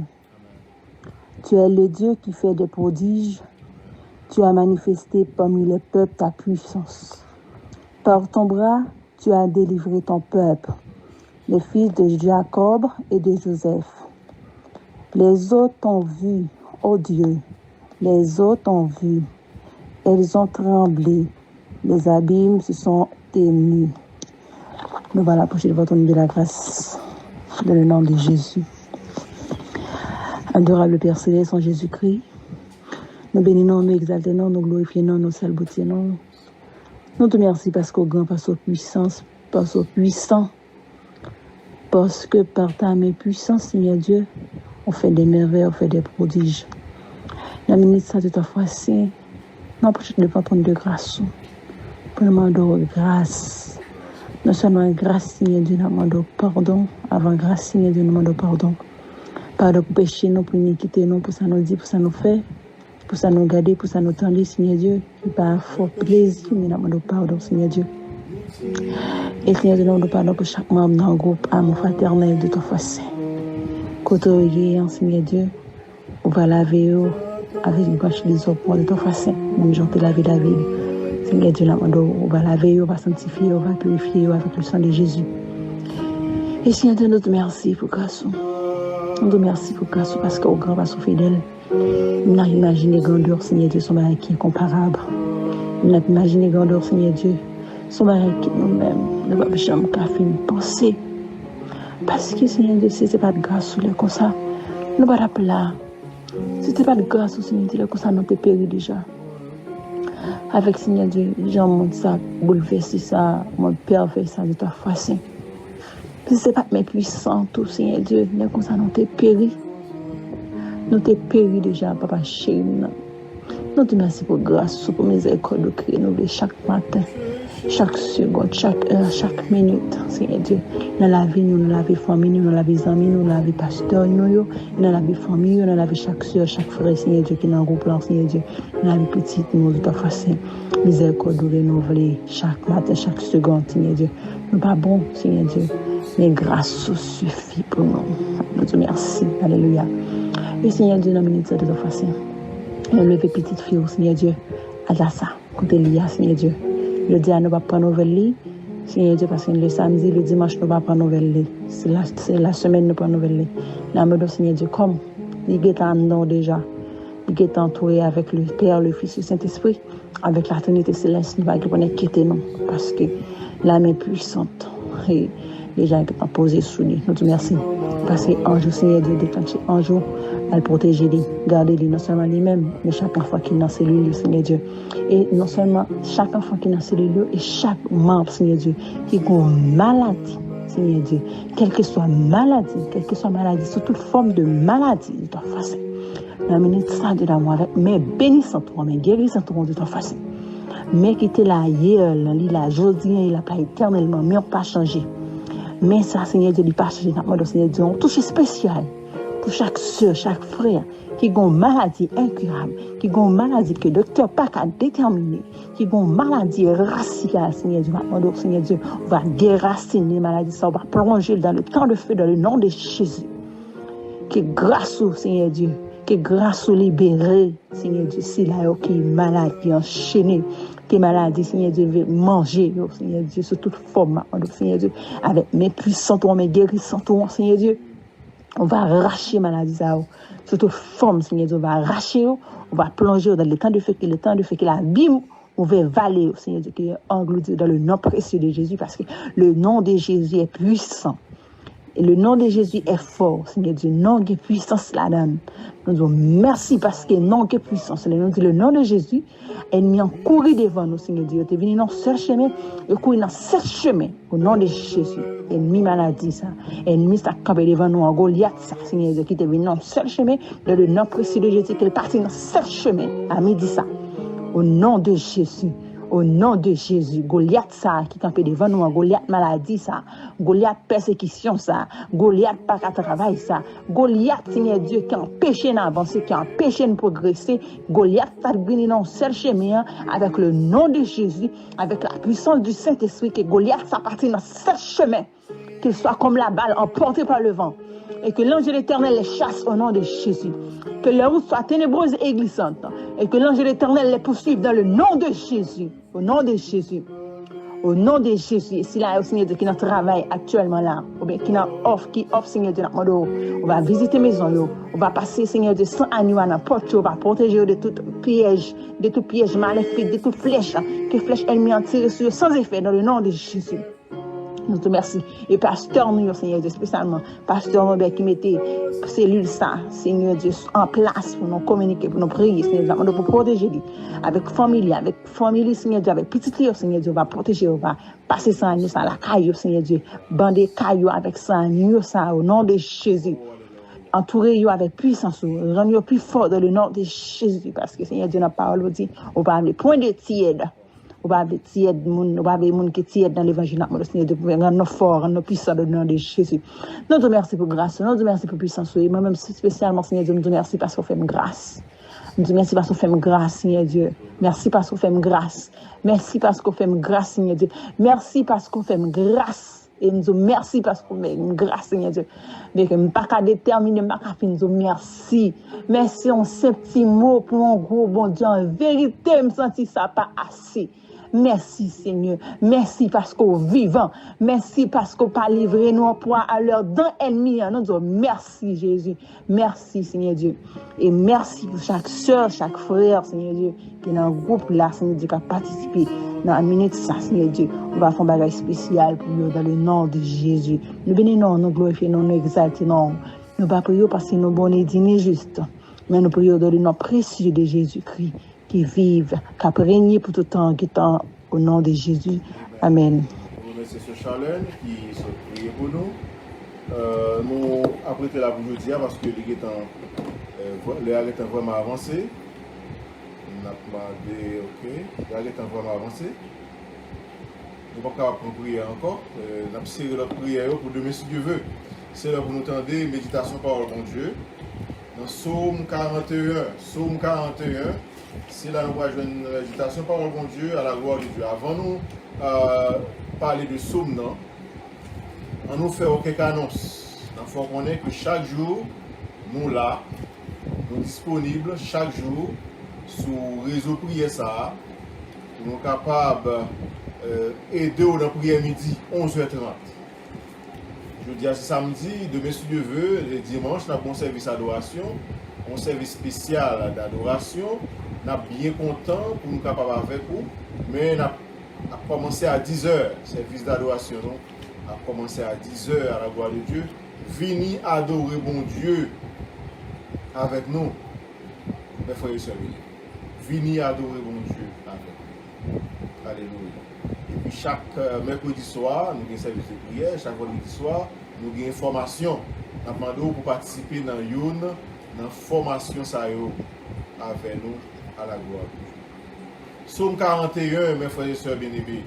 Tu es le Dieu qui fait des prodiges. Tu as manifesté parmi les peuples ta puissance. Par ton bras, tu as délivré ton peuple, les fils de Jacob et de Joseph. Les eaux t'ont vu, ô Dieu, les eaux t'ont vu. Elles ont tremblé, les abîmes se sont émus. Nous voilà approcher de votre nom de la grâce, dans le nom de Jésus. Adorable Père Céleste en Jésus-Christ, nous bénissons, nous exaltons, nous glorifions, nous saluons. Nous te remercions parce qu'au grand, parce aux puissances, parce aux puissants, parce que par ta main puissante, Seigneur Dieu, on fait des merveilles, on fait des prodiges. La ministre de ta foi, c'est non pour ne pas prendre de grâce, pour demander grâce. Non seulement grâce, Seigneur Dieu, nous demandons pardon, avant grâce, Seigneur Dieu, nous demandons pardon. Pardon pour pécher, non pour iniquité, non pour ça nous dit, pour ça nous fait. Pour ça nous garder, pour ça nous tendre, Seigneur Dieu, qui par fort plaisir, mais nous demandons pardon, Seigneur Dieu. Et Seigneur Dieu, nous demandons pardon pour chaque membre dans le groupe amour fraternel de ton face. Côté Seigneur Dieu, on va laver avec une branche des eaux de ton face. Nous allons te laver David. Seigneur Dieu, on va laver, on va sanctifier, on va purifier avec le sang de Jésus. Et Seigneur Dieu, nous te remercions pour grâce. Nous te remercions pour grâce parce qu'au grand va sont fidèles. Nous n'avons imaginé grandeur, Seigneur Dieu, son mari qui est comparable. Nous n'avons imaginé grandeur, Seigneur Dieu, son mari qui nous-mêmes ne va pas jamais penser. Parce que, Seigneur Dieu, si ce n'est pas de grâce sur le comme ça, nous ne sommes pas là. Si ce n'est pas de grâce, Seigneur Dieu, comme ça, nous sommes péris déjà. Avec, Seigneur Dieu, j'en monte ça, bouleverser ça, mon pervers ça de ta façon. Si ce n'est pas mes puissants, tout, Seigneur Dieu, comme ça, nous sommes péris. Nous t'es péri déjà, Papa chéri. Nous te remercions pour grâce, pour miséricorde de créer nous chaque matin, chaque seconde, chaque heure, chaque minute, Seigneur Dieu. Dans la vie, nous, dans la vie famille, nous, dans la vie amis, nous, dans la vie pasteur, nous, dans la vie famille, dans la vie chaque soeur, chaque frère, Seigneur Dieu, qui est dans le groupe là, Seigneur Dieu. Dans la vie petite, nous, de ta façon, miséricorde de renouveler chaque matin, chaque seconde, Seigneur Dieu. Nous pas bon, Seigneur Dieu, mais grâce suffit pour nous. Nous te remercions. Alléluia. Et Seigneur Dieu, dans la minute de ta façon, nous levons petite fille, Seigneur Dieu, à ça, quand elle y a, Seigneur Dieu. Le dimanche, nous ne pas prendre nouvelle lit, Seigneur Dieu, parce que le samedi, le dimanche, nous ne pas prendre nouvelle lit. C'est la semaine, nous prenons nouvelle lit. Nous avons Seigneur Dieu, comme il est en nous déjà, il est entouré avec le Père, le Fils et le Saint-Esprit, avec la Trinité céleste, nous ne pouvons pas quitter nous, parce que la main puissante, et les gens qui sont posés sous nous. Nous te remercions. Parce que l'ange, Seigneur Dieu, déclenché un jour, elle protège lui, garde lui, non seulement lui-même, mais chaque enfant qui est dans cellule, Seigneur Dieu. Et non seulement chaque enfant qui est dans cellule, et chaque membre, Seigneur Dieu, qui a une maladie, Seigneur Dieu, quelle que soit maladie, sous toute forme de maladie, de ta façon. La minute ça de l'amour avec, mais bénissant toi, mais guérissant toi de ta façon. Mais qui était là hier, il a aujourd'hui, il a pas éternellement, mais on pas changé. Mais ça, Seigneur Dieu, il pas changé. Nous Seigneur Dieu, on touche spécial pour chaque soeur, chaque frère qui a une maladie incurable, qui a une maladie que le docteur pas qu'à déterminer, qui a une maladie raciale, Seigneur Dieu. Nous Seigneur Dieu, on va déraciner les maladies, ça, on va plonger dans le temps de feu, dans le nom de Jésus. Que grâce au Seigneur Dieu, que grâce au libéré, Seigneur Dieu, c'est là qui est malade, qui est enchaîné, qui est malade, Seigneur Dieu, veut manger, Seigneur Dieu, sous toute forme, Seigneur Dieu, avec mes puissants, mes guérissants, Seigneur Dieu, on va arracher maladie, ça, sous toute forme, Seigneur Dieu, on va arracher, on va plonger dans le temps de feu, qui l'abîme, on va valer, Seigneur Dieu, qui est englouti dans le nom précieux de Jésus, parce que le nom de Jésus est puissant. Et le nom de Jésus est fort, Seigneur Dieu. Non qui est puissance là-dedans. Nous disons merci parce que non qui est puissance. Nous disons le nom de Jésus, ennemi en courir devant nous, Seigneur Dieu. Tu es venu dans ce chemin, et courir dans ce chemin, au nom de Jésus. Ennemi maladie, ça. Ennemi, ça campé devant nous en Goliath, ça, Seigneur Dieu, qui est venu dans ce chemin, dans le nom précieux de Jésus, qu'il est parti dans ce chemin, à midi, ça. Au nom de Jésus. Au nom de Jésus, Goliath ça qui campait devant nous, Goliath maladie ça, Goliath persécution ça, Goliath pas qu'à travail ça, Goliath Seigneur Dieu qui empêche d'avancer, qui empêche de progresser, Goliath ça vient dans seul chemin avec le nom de Jésus, avec la puissance du Saint-Esprit que Goliath ça partit dans ce chemin, qu'il soit comme la balle emportée par le vent. Et que l'ange de l'Éternel les chasse au nom de Jésus. Que leur route soit ténébreuse et glissante. Et que l'ange de l'Éternel les poursuive dans le nom de Jésus. Au nom de Jésus. Au nom de Jésus. Et si là, Seigneur Dieu, qui nous travaille actuellement là, ou bien qui offre, Seigneur Dieu, on va visiter maison, on va passer, Seigneur Dieu, sans agneau à n'importe où, on va protéger de tout piège maléfique, de toute flèche, que flèche ennemie en tire sur sans effet, dans le nom de Jésus. Nous te remercions. Et pasteur, nous, Seigneur Dieu, spécialement, pasteur Robert qui mettait cellule ça, Seigneur Dieu, en place pour nous communiquer, pour nous prier, Seigneur Dieu, pour protéger lui. Avec famille, Seigneur Dieu, avec petite fille, Seigneur Dieu, on va protéger, on va passer ça à nous, ça, la caillou, Seigneur Dieu, bander caillou avec ça, nous, ça, au nom de Jésus. Entourer vous avec puissance, rendre plus fort dans le nom de Jésus, parce que Seigneur Dieu, la parole dit, on va avoir point de tiède. On va avoir des tièdes, on va avoir des gens qui tièdent dans l'évangile, Seigneur Dieu, pour rendre fort, rendre puissant dans le nom de Jésus. Nous te remercions pour grâce, nous te remercions pour puissance. Et moi-même, spécialement, Seigneur Dieu, nous te remercions parce qu'on fait grâce. Nous te remercions parce qu'on fait grâce, Seigneur Dieu. Merci parce qu'on fait grâce. Merci parce qu'on fait grâce, Seigneur Dieu. Merci parce qu'on fait grâce. Et nous disons merci parce qu'on fait grâce, Seigneur Dieu. Mais que je ne peux pas déterminer, je ne peux pas nous disons merci. Merci en ces petits mots pour un gros bon Dieu. En vérité, je me sens que ça pas assez. Merci Seigneur, merci parce qu'on est vivant, merci parce qu'on pas livré nous poids à l'heure d'un ennemi. Nous disons merci Jésus, merci Seigneur Dieu. Et merci pour chaque soeur, chaque frère, Seigneur Dieu, qui est dans le groupe là, Seigneur Dieu, qui a participé dans la minute ça, Seigneur Dieu. On va faire un bagage spécial pour eux dans le nom de Jésus. Nous bénissons, nous glorifions, nous exaltons. Nous ne prions pas parce que nous bonnes dîner juste, mais nous prions dans le nom précieux de Jésus-Christ. Qui vivent, qui a régné pour tout temps, qui est au nom de Jésus. Amen. Nous remercions ce Charlène qui se prie pour nous. Nous apprêtons la pour aujourd'hui parce que les est vraiment avancé. On a demandé, ok, les est vraiment avancé. Nous ne pouvons pas prier encore. Nous avons serré notre prière pour demain si Dieu veut. C'est là pour nous tendre méditation parole bon Dieu. Dans Psaume 41, c'est là nous avons une méditation parole bon Dieu à la gloire de Dieu. Avant nous parler de Psaume, on nous fait quelques annonces. Il faut qu'on ait que chaque jour, nous là, nous disponibles chaque jour sur le réseau prière ça, pour nous capables d'aider dans la prière midi 11h30. Je dis à samedi, demain si Dieu veut, le dimanche, nous avons un service d'adoration, un service spécial d'adoration. Nous sommes bien contents pour nous capables avec vous, mais nous avons commencé à 10h, service d'adoration. Nous avons commencé à 10h à la gloire de Dieu. Venez adorer bon Dieu avec nous, mes frères et sœurs. Venez adorer bon Dieu avec nous. Alléluia. Et puis chaque mercredi soir, nous avons un service de prière. Chaque vendredi soir, nous avons une formation. Nous demandons pour participer dans une formation avec nous à la gloire de Dieu. Psaume 41, mes frères et sœurs bien-aimés.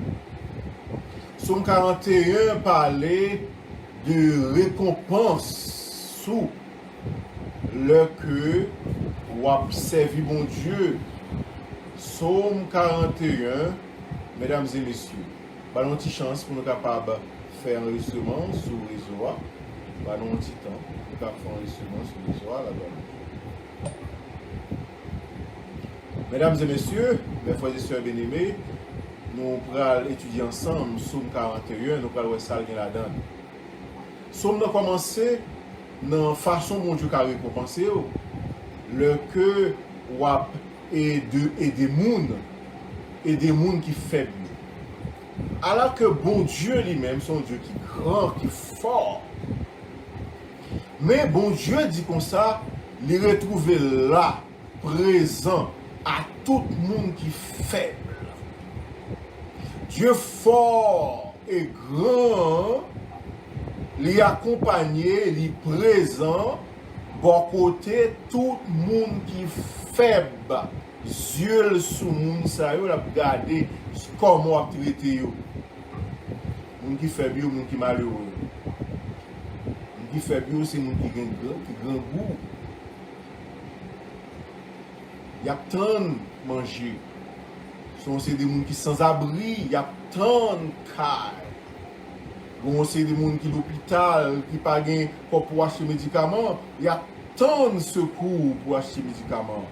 Psaume 41 parlait de récompense sous le que ou a servi bon Dieu. Psaume 41, mesdames et messieurs, une petite chance pour nous capables de faire un enregistrement sur les réseau. Un petit temps pour faire un enregistrement sur les réseau là-bas. Mesdames et messieurs, mes frères et sœurs bien-aimés, nous allons étudier ensemble Psaume 41, nous allons voir ça là-dedans. Psaume a commencé dans la façon dont Dieu a récompensé le que wap et des mondes qui faibles. Alors que bon Dieu lui-même, son Dieu qui est grand, qui est fort. Mais bon Dieu dit comme ça, il est retrouvé là, présent, à tout le monde qui est faible. Dieu fort et grand, il est accompagné, il est présent, bon côté tout le monde qui est faible. Yeux sous le monde, ça y est, regardez comment on traité. Le monde qui est faible, le monde qui est malheureux. Le monde qui est faible, c'est le monde qui a grand goût. Il y a tant de manger. C'est des gens qui sont sans abri, il y a tant de cas. Bon, c'est des gens qui sont à l'hôpital, qui n'ont pas de pour acheter des médicaments. Il y a tant de secours pour acheter des médicaments.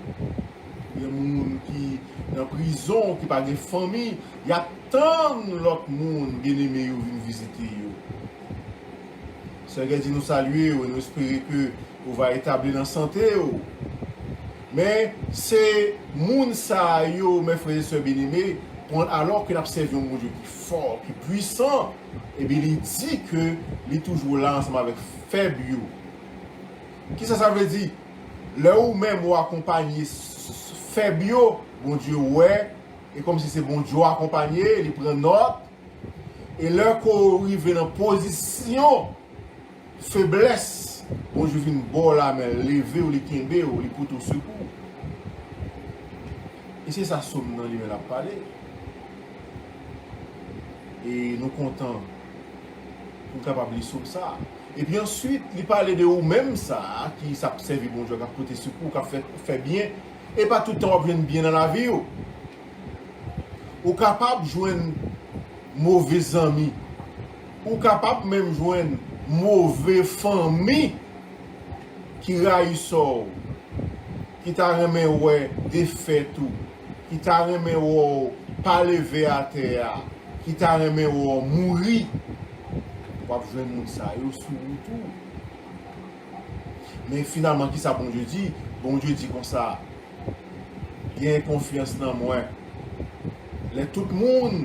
Il y a des gens qui sont en prison, qui n'ont pas de famille. Il y a tant d'autres gens bien-aimés qui viennent visiter. C'est vrai que nous saluer, nous espérons que vous va établir dans la santé. Mais c'est moun sa yo, mes frères et sœurs bien-aimés, alors que nous observons un Dieu qui est fort, qui est puissant, et bien il dit que il est toujours là ensemble avec faible. Qu'est-ce que ça veut dire? Là où même vous accompagnez faible, bon Dieu, ouais, et comme si c'est bon Dieu accompagné, il prend note, et là qu'on arrive dans une position faiblesse, bon Dieu vient bon là, mais lever ou les kimber ou les poteaux secours. Et c'est ça somme dans lui-même a parlé. Et nous comptons pour capable de sur ça. Et puis ensuite, il parlait de vous-même ça, qui s'observe bon Dieu, qui a porté secours, qui a fait bien. Et pas tout le temps on bien dans la vie. Ou capable de joindre mauvais amis. Ou capable même de joindre mauvais famille qui raillent qui t'a remis ouais défait tout, qui t'a remis ouais pas lever à terre, qui t'a remis ouais mourir. Pour joindre monde ça yo sous tout. Mais finalement qui ça bon Dieu dit? Bon Dieu dit comme ça. Bien confiance dans moi. Tout le monde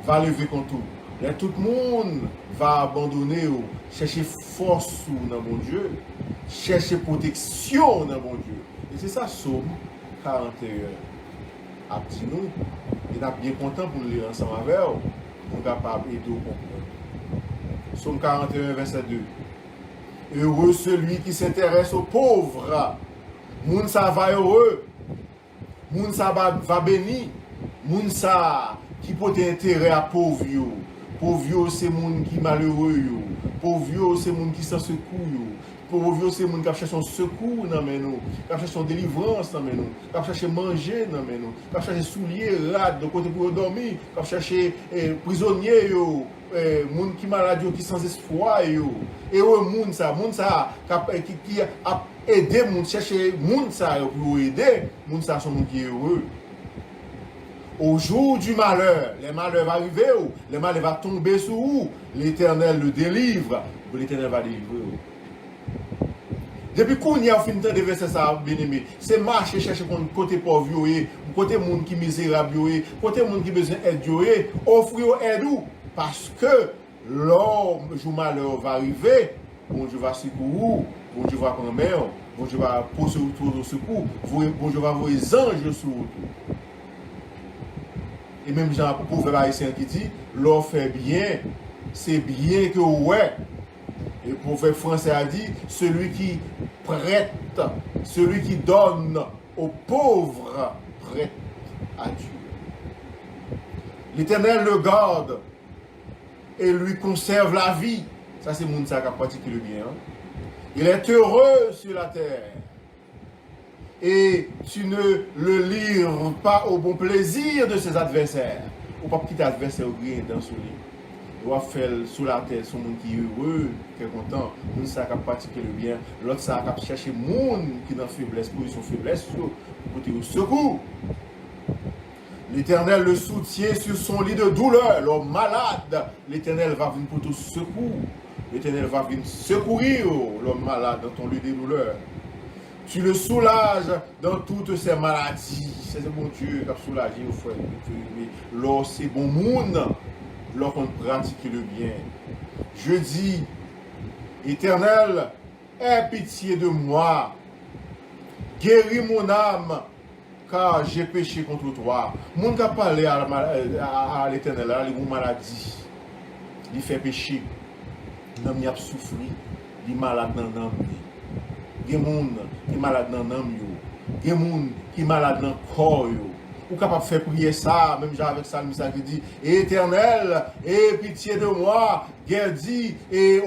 va lever contre tout. Là, tout le monde va abandonner, chercher force dans mon Dieu, chercher protection dans mon Dieu. Et c'est ça, Psaume 41. À petit nous, et nous sommes bien contents pour lire ensemble avec vous, pour capable aider au comprendre. Psaume 41, verset 2. Heureux celui qui s'intéresse aux pauvres. Moun sa va heureux. Moun sa va béni. Moun sa qui peut intérêt à pauvre. Pauvre, c'est moun qui malheureux. Pauvre, c'est moun qui sans secours. Pauvre, c'est moun qui cherche son secours dans nous, qui cherche son délivrance dans nous, qui cherche manger dans nous, qui cherche souliers rad de côté pour dormir, qui cherche prisonnier moun qui malade qui sans espoir et moun ça qui a aidé moun chercher moun ça pour aider moun ça sont moun qui est heureux. Au jour du malheur, les malheurs vont arriver, les malheurs vont tomber sur vous, l'Éternel le délivre, l'Éternel va délivrer. Depuis qu'on y a fini de verser ça, bien aimé, c'est marcher, chercher côté pauvre, côté monde qui est misérable, côté monde qui a besoin d'aide, offrir aide, parce que l'homme, le jour malheur va arriver, bon Dieu va secourir, bon Dieu va prendre mer, bon Dieu va poser autour de secours, bon Dieu va voir les anges sur vous. Et même Jean pauvre haïtien qui dit, l'on fait bien, c'est bien que ouais. Et le prophète français a dit, celui qui prête, celui qui donne aux pauvres, prête à Dieu. L'Éternel le garde et lui conserve la vie. Ça, c'est mon sac à pratiquer le bien. Il est heureux sur la terre. Et tu ne le livres pas au bon plaisir de ses adversaires. Ou pas quitter adversaire au grien dans ce lit. Il va faire sous la terre son monde qui est heureux, qui est content. Nous, ça a pratiquer le bien. L'autre, ça a chercher le monde qui est dans la faiblesse, pour son faiblesse, pour au secours. L'Éternel le soutient sur son lit de douleur. L'homme malade, l'Éternel va venir pour ton secours. L'Éternel va venir secourir l'homme malade dans ton lit de douleur. Tu le soulages dans toutes ses maladies. C'est bon Dieu qui a soulagé au frère. Lors c'est bon monde, lorsqu'on pratique le bien. Je dis, Éternel, aie pitié de moi. Guéris mon âme, car j'ai péché contre toi. Mon qui a parlé à l'Éternel, à les maladies. Il fait péché. L'homme y a souffert. Il est malade dans l'âme. Il y a des gens qui sont malades dans l'âme. Il y a des gens qui sont malades dans le corps. Ou capable de faire prier ça, même avec ça, qui dit Éternel, aie pitié de moi. Guerre dit, et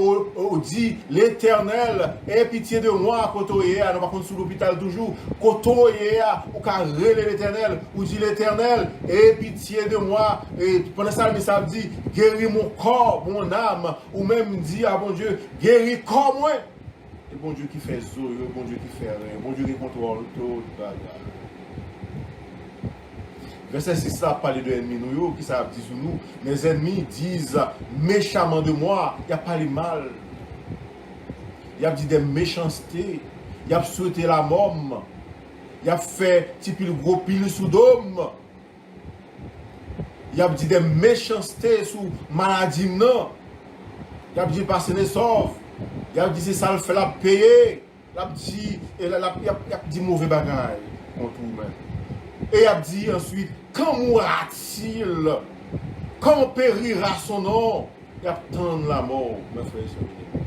dit l'Éternel, aie pitié de moi. Kotoye, nous pas sous l'hôpital toujours. Kotoye, ou qu'a relé l'Éternel, ou dit l'Éternel, aie pitié de moi. Et pendant ça, ça dit guéris mon corps, mon âme, ou même dit à bon Dieu, guéris corps moi. Et bon Dieu qui fait zo, bon Dieu qui fait rien, bon Dieu qui contrôle tout. Verset 6, ça parle de ennemis, nous, qui ça dit sur nous. Mes ennemis disent méchamment de moi, il n'y a pas le mal. Il y a dit des méchancetés, il y a souhaité la mort, il y a fait petit pile gros pile sous d'homme. Il y a dit des méchancetés sous maladie, non. Il y a dit passer les sauves. Il a dit c'est ça le fait la payer. Il a dit mauvais bagaille contre vous-même. Et il a dit ensuite, quand mourra-t-il? Quand périra son nom? Il attend la mort, mes frères et sœurs.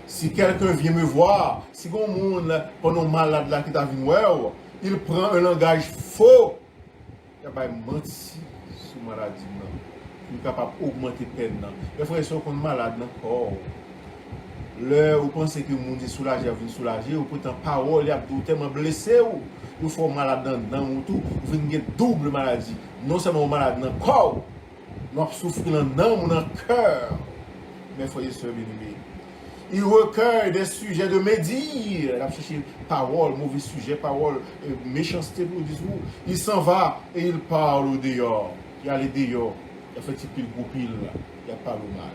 Si quelqu'un vient me voir, si un monde pendant malade là qui t'a vu voir, il prend un langage faux, il va mentir sur la maladie. Il est capable d'augmenter peine. Mes frères et sœurs, quand on est malade dans le corps, là, vous pensez que le monde est soulagé, vous soulagé, ou pourtant parole, il y a tellement blessé, vous faites malade dans le tout, vous avez une double maladie. Non seulement malade dans le corps, nous souffrons dans le cœur. Mes frères et sœurs bien-aimés, il recueille des sujets de médire. Il a cherché parole, mauvais sujet, parole, méchanceté pour dire. Il s'en va et il parle au dehors. Il y a les dehors, il a fait petit pile gros pile, il a parlé au mal.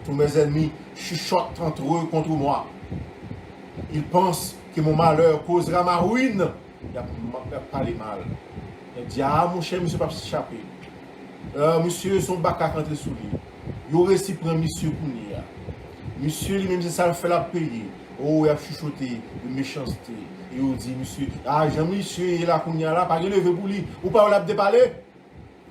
Tous mes ennemis chuchotent entre eux contre moi. Ils pensent que mon malheur causera ma ruine. Il a parlé mal. Il dit, ah mon cher, monsieur, pas s'échapper. Monsieur, son bac à rentrer sous lui. Il aurait si pris monsieur pour lui. Monsieur, lui-même, c'est ça, il fait la payer. Oh, il a chuchoté de méchanceté. Et il dit, monsieur, ah, Jean-Monsieur, il a qu'on y a là, pas de lever pour lui. Ou pas, on l'a déparlé.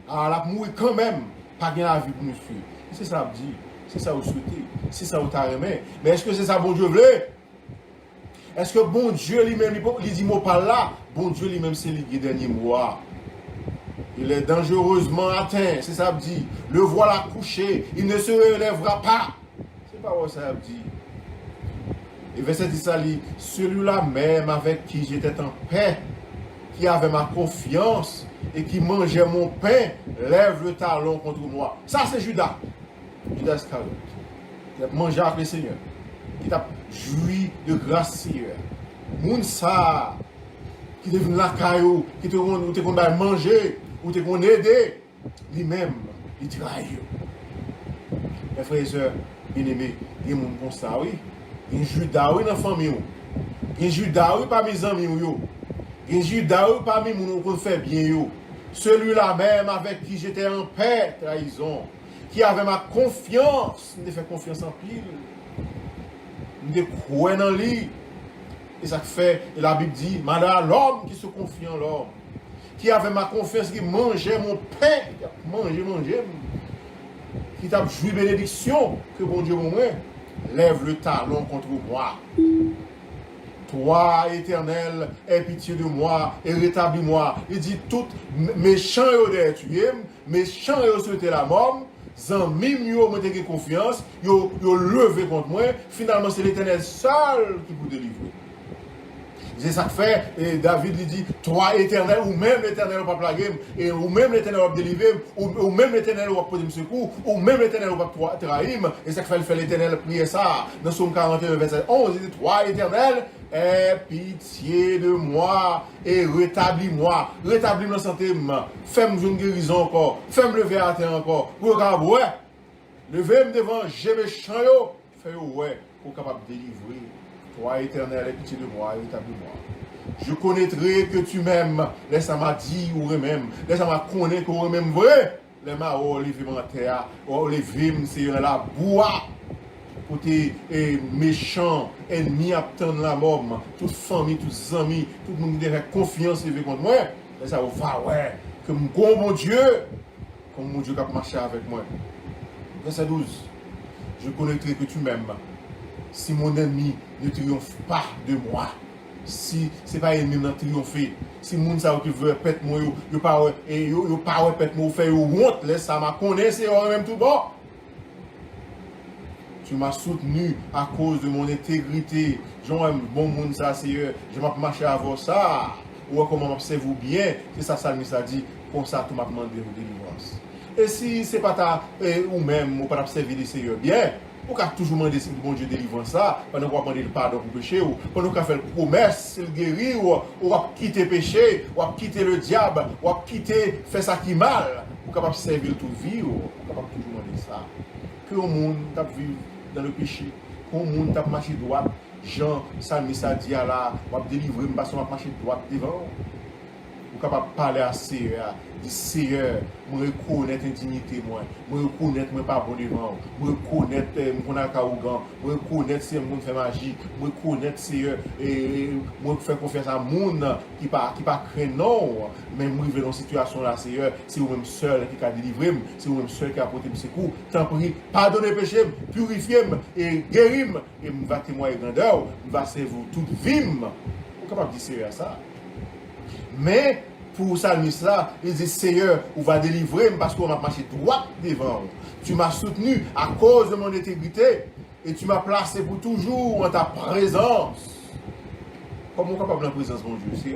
Ah, il a mourir quand même. Pas de la vie pour monsieur. C'est ça, il dit. C'est ça vous souhaitez, c'est ça vous t'arrêtez. Mais est-ce que c'est ça bon Dieu veut? Est-ce que bon Dieu lui-même, il dit mot par là, bon Dieu lui-même c'est le dernier mois. Il est dangereusement atteint, c'est ça dit. Le voilà couché, il ne se relèvera pas. C'est pas what ça dit. Et verset 10 ça dit, celui-là même avec qui j'étais en paix, qui avait ma confiance et qui mangeait mon pain, lève le talon contre moi. Ça c'est Judas. Judas Iscariot, qui a mangé avec le Seigneur, qui a joui de grâce Seigneur. Mounsa, qui est venu la caillou, qui te qu'on a manger, ou te qu'on aider, lui-même, il trahit. Mes frères et sœurs, bien-aimés, il y a des gens comme ça, oui. Il y a un Judas, oui, dans la famille. Il y a un Judas, oui, parmi mes amis, il y a un Judas, oui, parmi les gens qui fait bien. Celui-là même avec qui j'étais en paix, trahison. Qui avait ma confiance, je fait confiance en pile, je crois dans lui. Et ça fait, et la Bible dit, madame, l'homme qui se confie en l'homme, qui avait ma confiance, qui mangeait mon pain, mangeait, qui t'a joué bénédiction, que bon Dieu, mon moi, lève le talon contre moi. toi, Éternel, aie pitié de moi et rétablis-moi. Il dit, tout méchant est tué, méchant est souhaité la mort, zanmim yo m'a donné confiance, yo levé contre moi, finalement c'est l'Éternel seul qui peut délivrer. C'est ça que fait, et David lui dit, toi éternel, ou même l'éternel va plaguer, et ou même l'éternel va délivrer, ou même l'éternel va poser secours, ou même l'éternel va trahir, et ça que fait l'éternel prier ça. Dans Psaume 41, verset 11, il dit, toi éternel, aie pitié de moi, et rétablis-moi, rétablis-moi la santé, fais-moi une guérison encore, fais-moi lever à terre encore, pour que ouais, levez-moi devant, j'ai mes chants, fais ouais, pour capable de délivrer. Toi, éternel, aie pitié de moi, rétablis-moi. Je connaîtrai que tu m'aimes. Laisse-moi m'a dit ou même. Laisse-moi m'a connaître ou même vrai. Laisse-moi lever mon terre. Lever, c'est la bois. Pour tes méchants ennemis attendre la mort. Toute famille, tous amis, tout le monde qui a confiance lever contre moi. Laisse-moi va, ouais. Que mon Dieu, comme mon Dieu qui a marché avec moi. Verset 12. Je connaîtrai que tu m'aimes. Si mon ennemi ne triomphe pas de moi, si ce n'est pas l'ennemi qui triomphe, si mon ça qui veut pète moi, yo pas pète moi, fait honte, laisse ça m'a connaître, c'est même tout bon. Tu m'as soutenu à cause de mon intégrité. J'aime bon monde ça, Seigneur. Je m'ai marché avant ça. Ou comment m'observe bien, c'est ça, ça dit, comme ça, tu m'as demandé de délivrance. Et si ce n'est pas ta, ou même, ou pas observer le Seigneur bien, on a toujours demandé si bon Dieu délivre ça, pendant qu'on a demandé le pardon pour péché, ou pendant qu'on a fait la promesse, le guérir, ou a quitté le péché, ou a quitté le diable, ou a quitté faire ça qui mal, pour capable servir toute vie, ou capable toujours demander ça. Que le monde t'a vivre dans le péché, que le monde t'a marché droit, Jean, Salmis a dit à la, ou a délivré, parce qu'on a marché droit devant. Ou capable de parler à Seigneur, dire Seigneur, je reconnais l'indignité, je reconnais que je ne suis pas bon devant, je reconnais que je suis arrogant, je reconnais que je fais magie, je reconnais Seigneur, et je fais confiance à monde qui pas craint non, mais je suis dans une situation là, Seigneur, c'est vous-même seul qui a délivré, c'est vous-même seul qui a apporté mes secours. Tant pis, pardonnez le péché, purifiez et guéris, et je vais témoigner grandeur, je vais servir toute vie. Vous êtes capable de dire Seigneur ça. Mais pour Salmis là, il dit Seigneur, on va délivrer parce qu'on m'a marché droit devant. Tu m'as soutenu à cause de mon intégrité et tu m'as placé pour toujours en ta présence. Comment on est capable de la présence de mon Dieu? C'est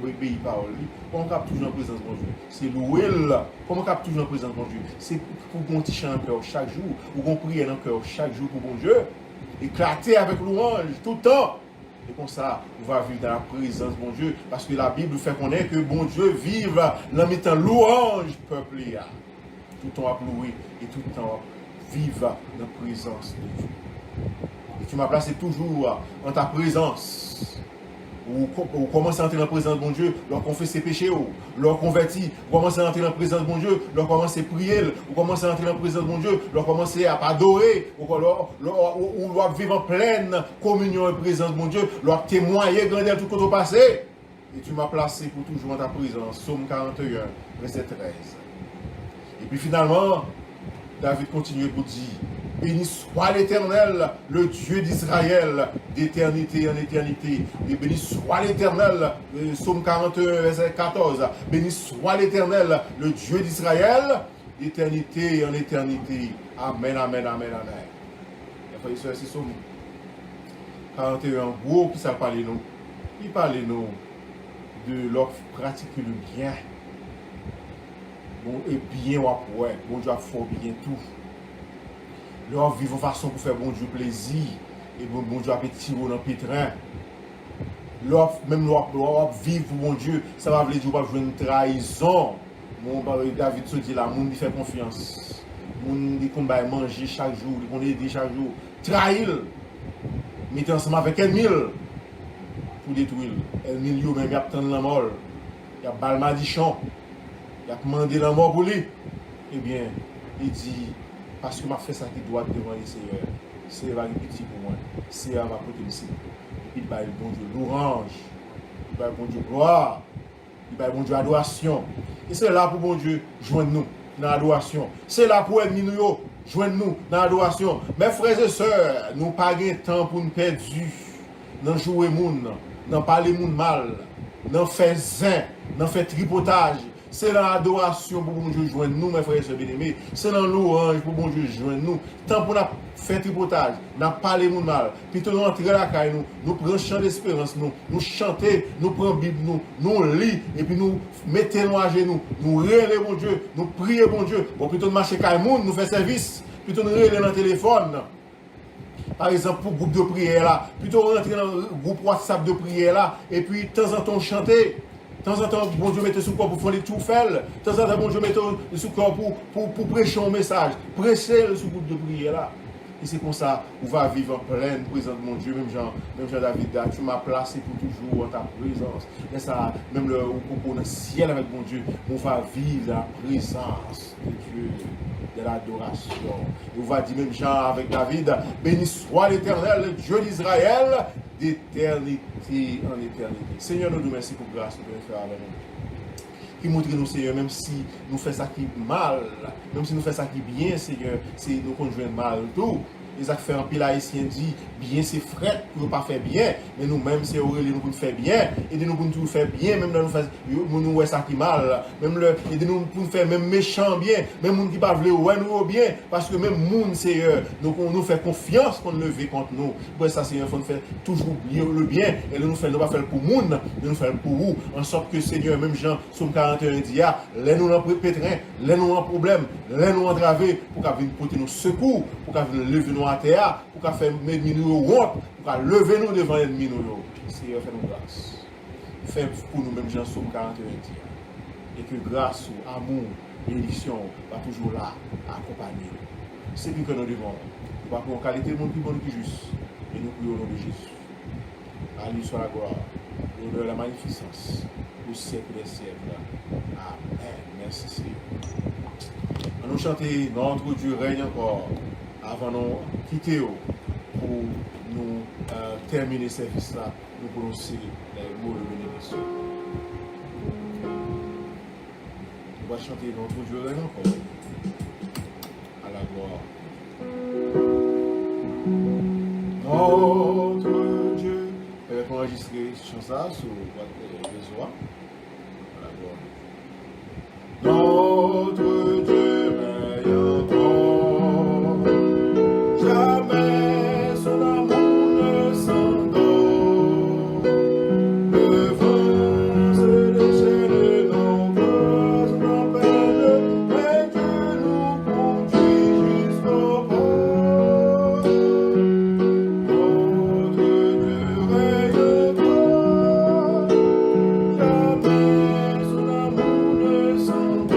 obéir par lui. Comment on est capable toujours en présence de mon Dieu? C'est louer là. Comment on est capable toujours en présence de mon Dieu? C'est pour qu'on chante dans le cœur chaque jour, ou qu'on prie dans le cœur chaque jour pour mon Dieu. Éclater avec louange tout le temps. Et comme ça, on va vivre dans la présence de mon Dieu. Parce que la Bible fait connaître que bon Dieu vive dans le temps louange peuple. Tout le temps à louer et tout le temps vive dans la présence de Dieu. Et tu m'as placé toujours en ta présence. Ou commence à entrer dans la présence de mon Dieu, leur confesse ses péchés, leur convertit, ou commence à entrer dans la présence de mon Dieu, leur commence à prier, ou commence à entrer dans la présence de mon Dieu, leur commence à adorer, ou leur vivre en pleine communion et présence de mon Dieu, leur témoigner grandeur tout côté passé. Et tu m'as placé pour toujours en ta présence. Psaume 41, verset 13. Et puis finalement, David continue pour dire, béni soit l'Éternel, le Dieu d'Israël, d'éternité en éternité. Et béni soit l'Éternel, Psaume 41, verset 14. Béni soit l'Éternel, le Dieu d'Israël, d'éternité en éternité. Amen, amen, amen, amen. Et frères et c'est Psaume 41, en gros, qui ça parle nous? Il parle nous de leur pratique le bien. Bon, et bien, ouais, bon Dieu a fort bien tout. Leur vivre en façon pour faire bon Dieu plaisir. Et bon Dieu a petit dans le pétrin. Même leur vivre pour bon Dieu, ça va veut dire pas jouer une trahison. Mon David se dit là, monde qui fait confiance. Monde qui combat manger chaque jour, qui connaît aider chaque jour. Trahir. Mettez ensemble avec Emile pour détruire. Emile même il a obtenu la mort. Il a balmadichon. Il a demandé la mort pour lui. Eh bien, il dit, parce que m'a fait ça qui doit devant le Seigneur. C'est va petit pour moi. C'est à ma côté ici. Il va le bon Dieu l'orange. Il va le bon Dieu gloire. Il va le bon Dieu adoration. Et c'est là pour bon Dieu joindre nous dans l'adoration. C'est là pour ennemi nous joindre nous dans l'adoration. Mes frères et sœurs, nous pas de temps pour nous perdre. dans jouer moun, dans parler moun mal, dans faire zin, dans faire tripotage. C'est dans l'adoration pour bon Dieu joindre nous, mes frères et sœurs bien-aimés. C'est dans l'orange pour bon Dieu joindre nous. Tant pour nous faire tripotage, nous parler moun mal, plutôt nous entrer la caille, nous prenons chant d'espérance, nous chanter, nous prenons Bible, nous lire, et puis nous mettons à genoux, nous relais bon Dieu, nous prions bon Dieu. Bon, plutôt de marcher caille moun, nous faire service, plutôt nous relais dans le téléphone. Par exemple, pour le groupe de prière là, plutôt rentrer dans le groupe WhatsApp de prière là, et puis de temps en temps chanter. De temps en temps, bon Dieu mette sous corps pour faire des tout faire. De temps en temps, bon Dieu mette sous corps pour prêcher un message. Prêcher sous groupe de prière là. Et c'est comme ça, on va vivre en pleine présence de mon Dieu. Même Jean David, tu m'as placé pour toujours en ta présence. Et ça, même le concours dans le ciel avec mon Dieu, on va vivre la présence de Dieu, de l'adoration. On va dire même Jean avec David, béni soit l'Éternel, le Dieu d'Israël, d'éternité en éternité. Seigneur, nous remercions pour grâce que tu faire avec nous. Qui montre nous, Seigneur, même si nous faisons ça qui mal, même si nous faisons ça qui bien, Seigneur, c'est nous conjoignons mal tout. Les affaires en pile haïtien dit bien c'est frais pour ne pas faire bien, mais nous-mêmes c'est Aurélie nous pour faire bien, et nous pour nous faire bien, même nous faisons nous ça qui mal, même le et nous pour faire même méchant bien, même monde qui pas veut ouais nous bien, parce que même monde Seigneur, nous fait confiance qu'on lever contre nous. Pour ça Seigneur, faut nous faire toujours le bien, et nous faire nous pas faire pour monde, mais nous faire pour vous, en sorte que Seigneur, même Jean Somme 41 dit les nous en pétrin, les nous en problème, les nous entraver pour qu'à venir porter nos secours, pour qu'à venir lever nous à terre, pour qu'à faire l'ennemi nous honte, pour qu'à lever nous devant l'ennemi nous. Seigneur, fais-nous grâce. Fais pour nous-mêmes, Jean Somme 41 dit. Et que grâce, amour, bénédiction, va toujours là, à accompagner. C'est plus que nous devons. Nous avons une qualité de monde plus bonne que juste. Et nous prions au nom de Jésus. À lui soit la gloire, l'honneur, la magnificence, au siècle des siècles. Amen. Merci Seigneur. Nous chanter notre Dieu règne encore avant de nous quitter pour nous terminer ce service-là, nous prononcer les mots de bénédiction. On va chanter notre Dieu règne encore à la gloire. Notre Dieu, on va enregistrer ce chant sur votre réseau. À la gloire. Notre Dieu règne encore, jamais son amour ne s'endort. Le vent se déchaîne, nos causes m'appellent, mais Dieu nous conduit jusqu'au port. Notre Dieu règne encore, jamais son amour ne s'endort.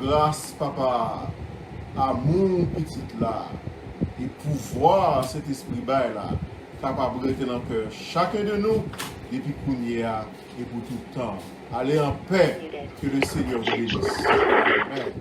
Grâce, papa, à mon petit là, et pouvoir cet esprit bas là, capable de rester dans le cœur chacun de nous, depuis qu'on y a et pour tout le temps. Allez en paix, que le Seigneur vous bénisse. Amen.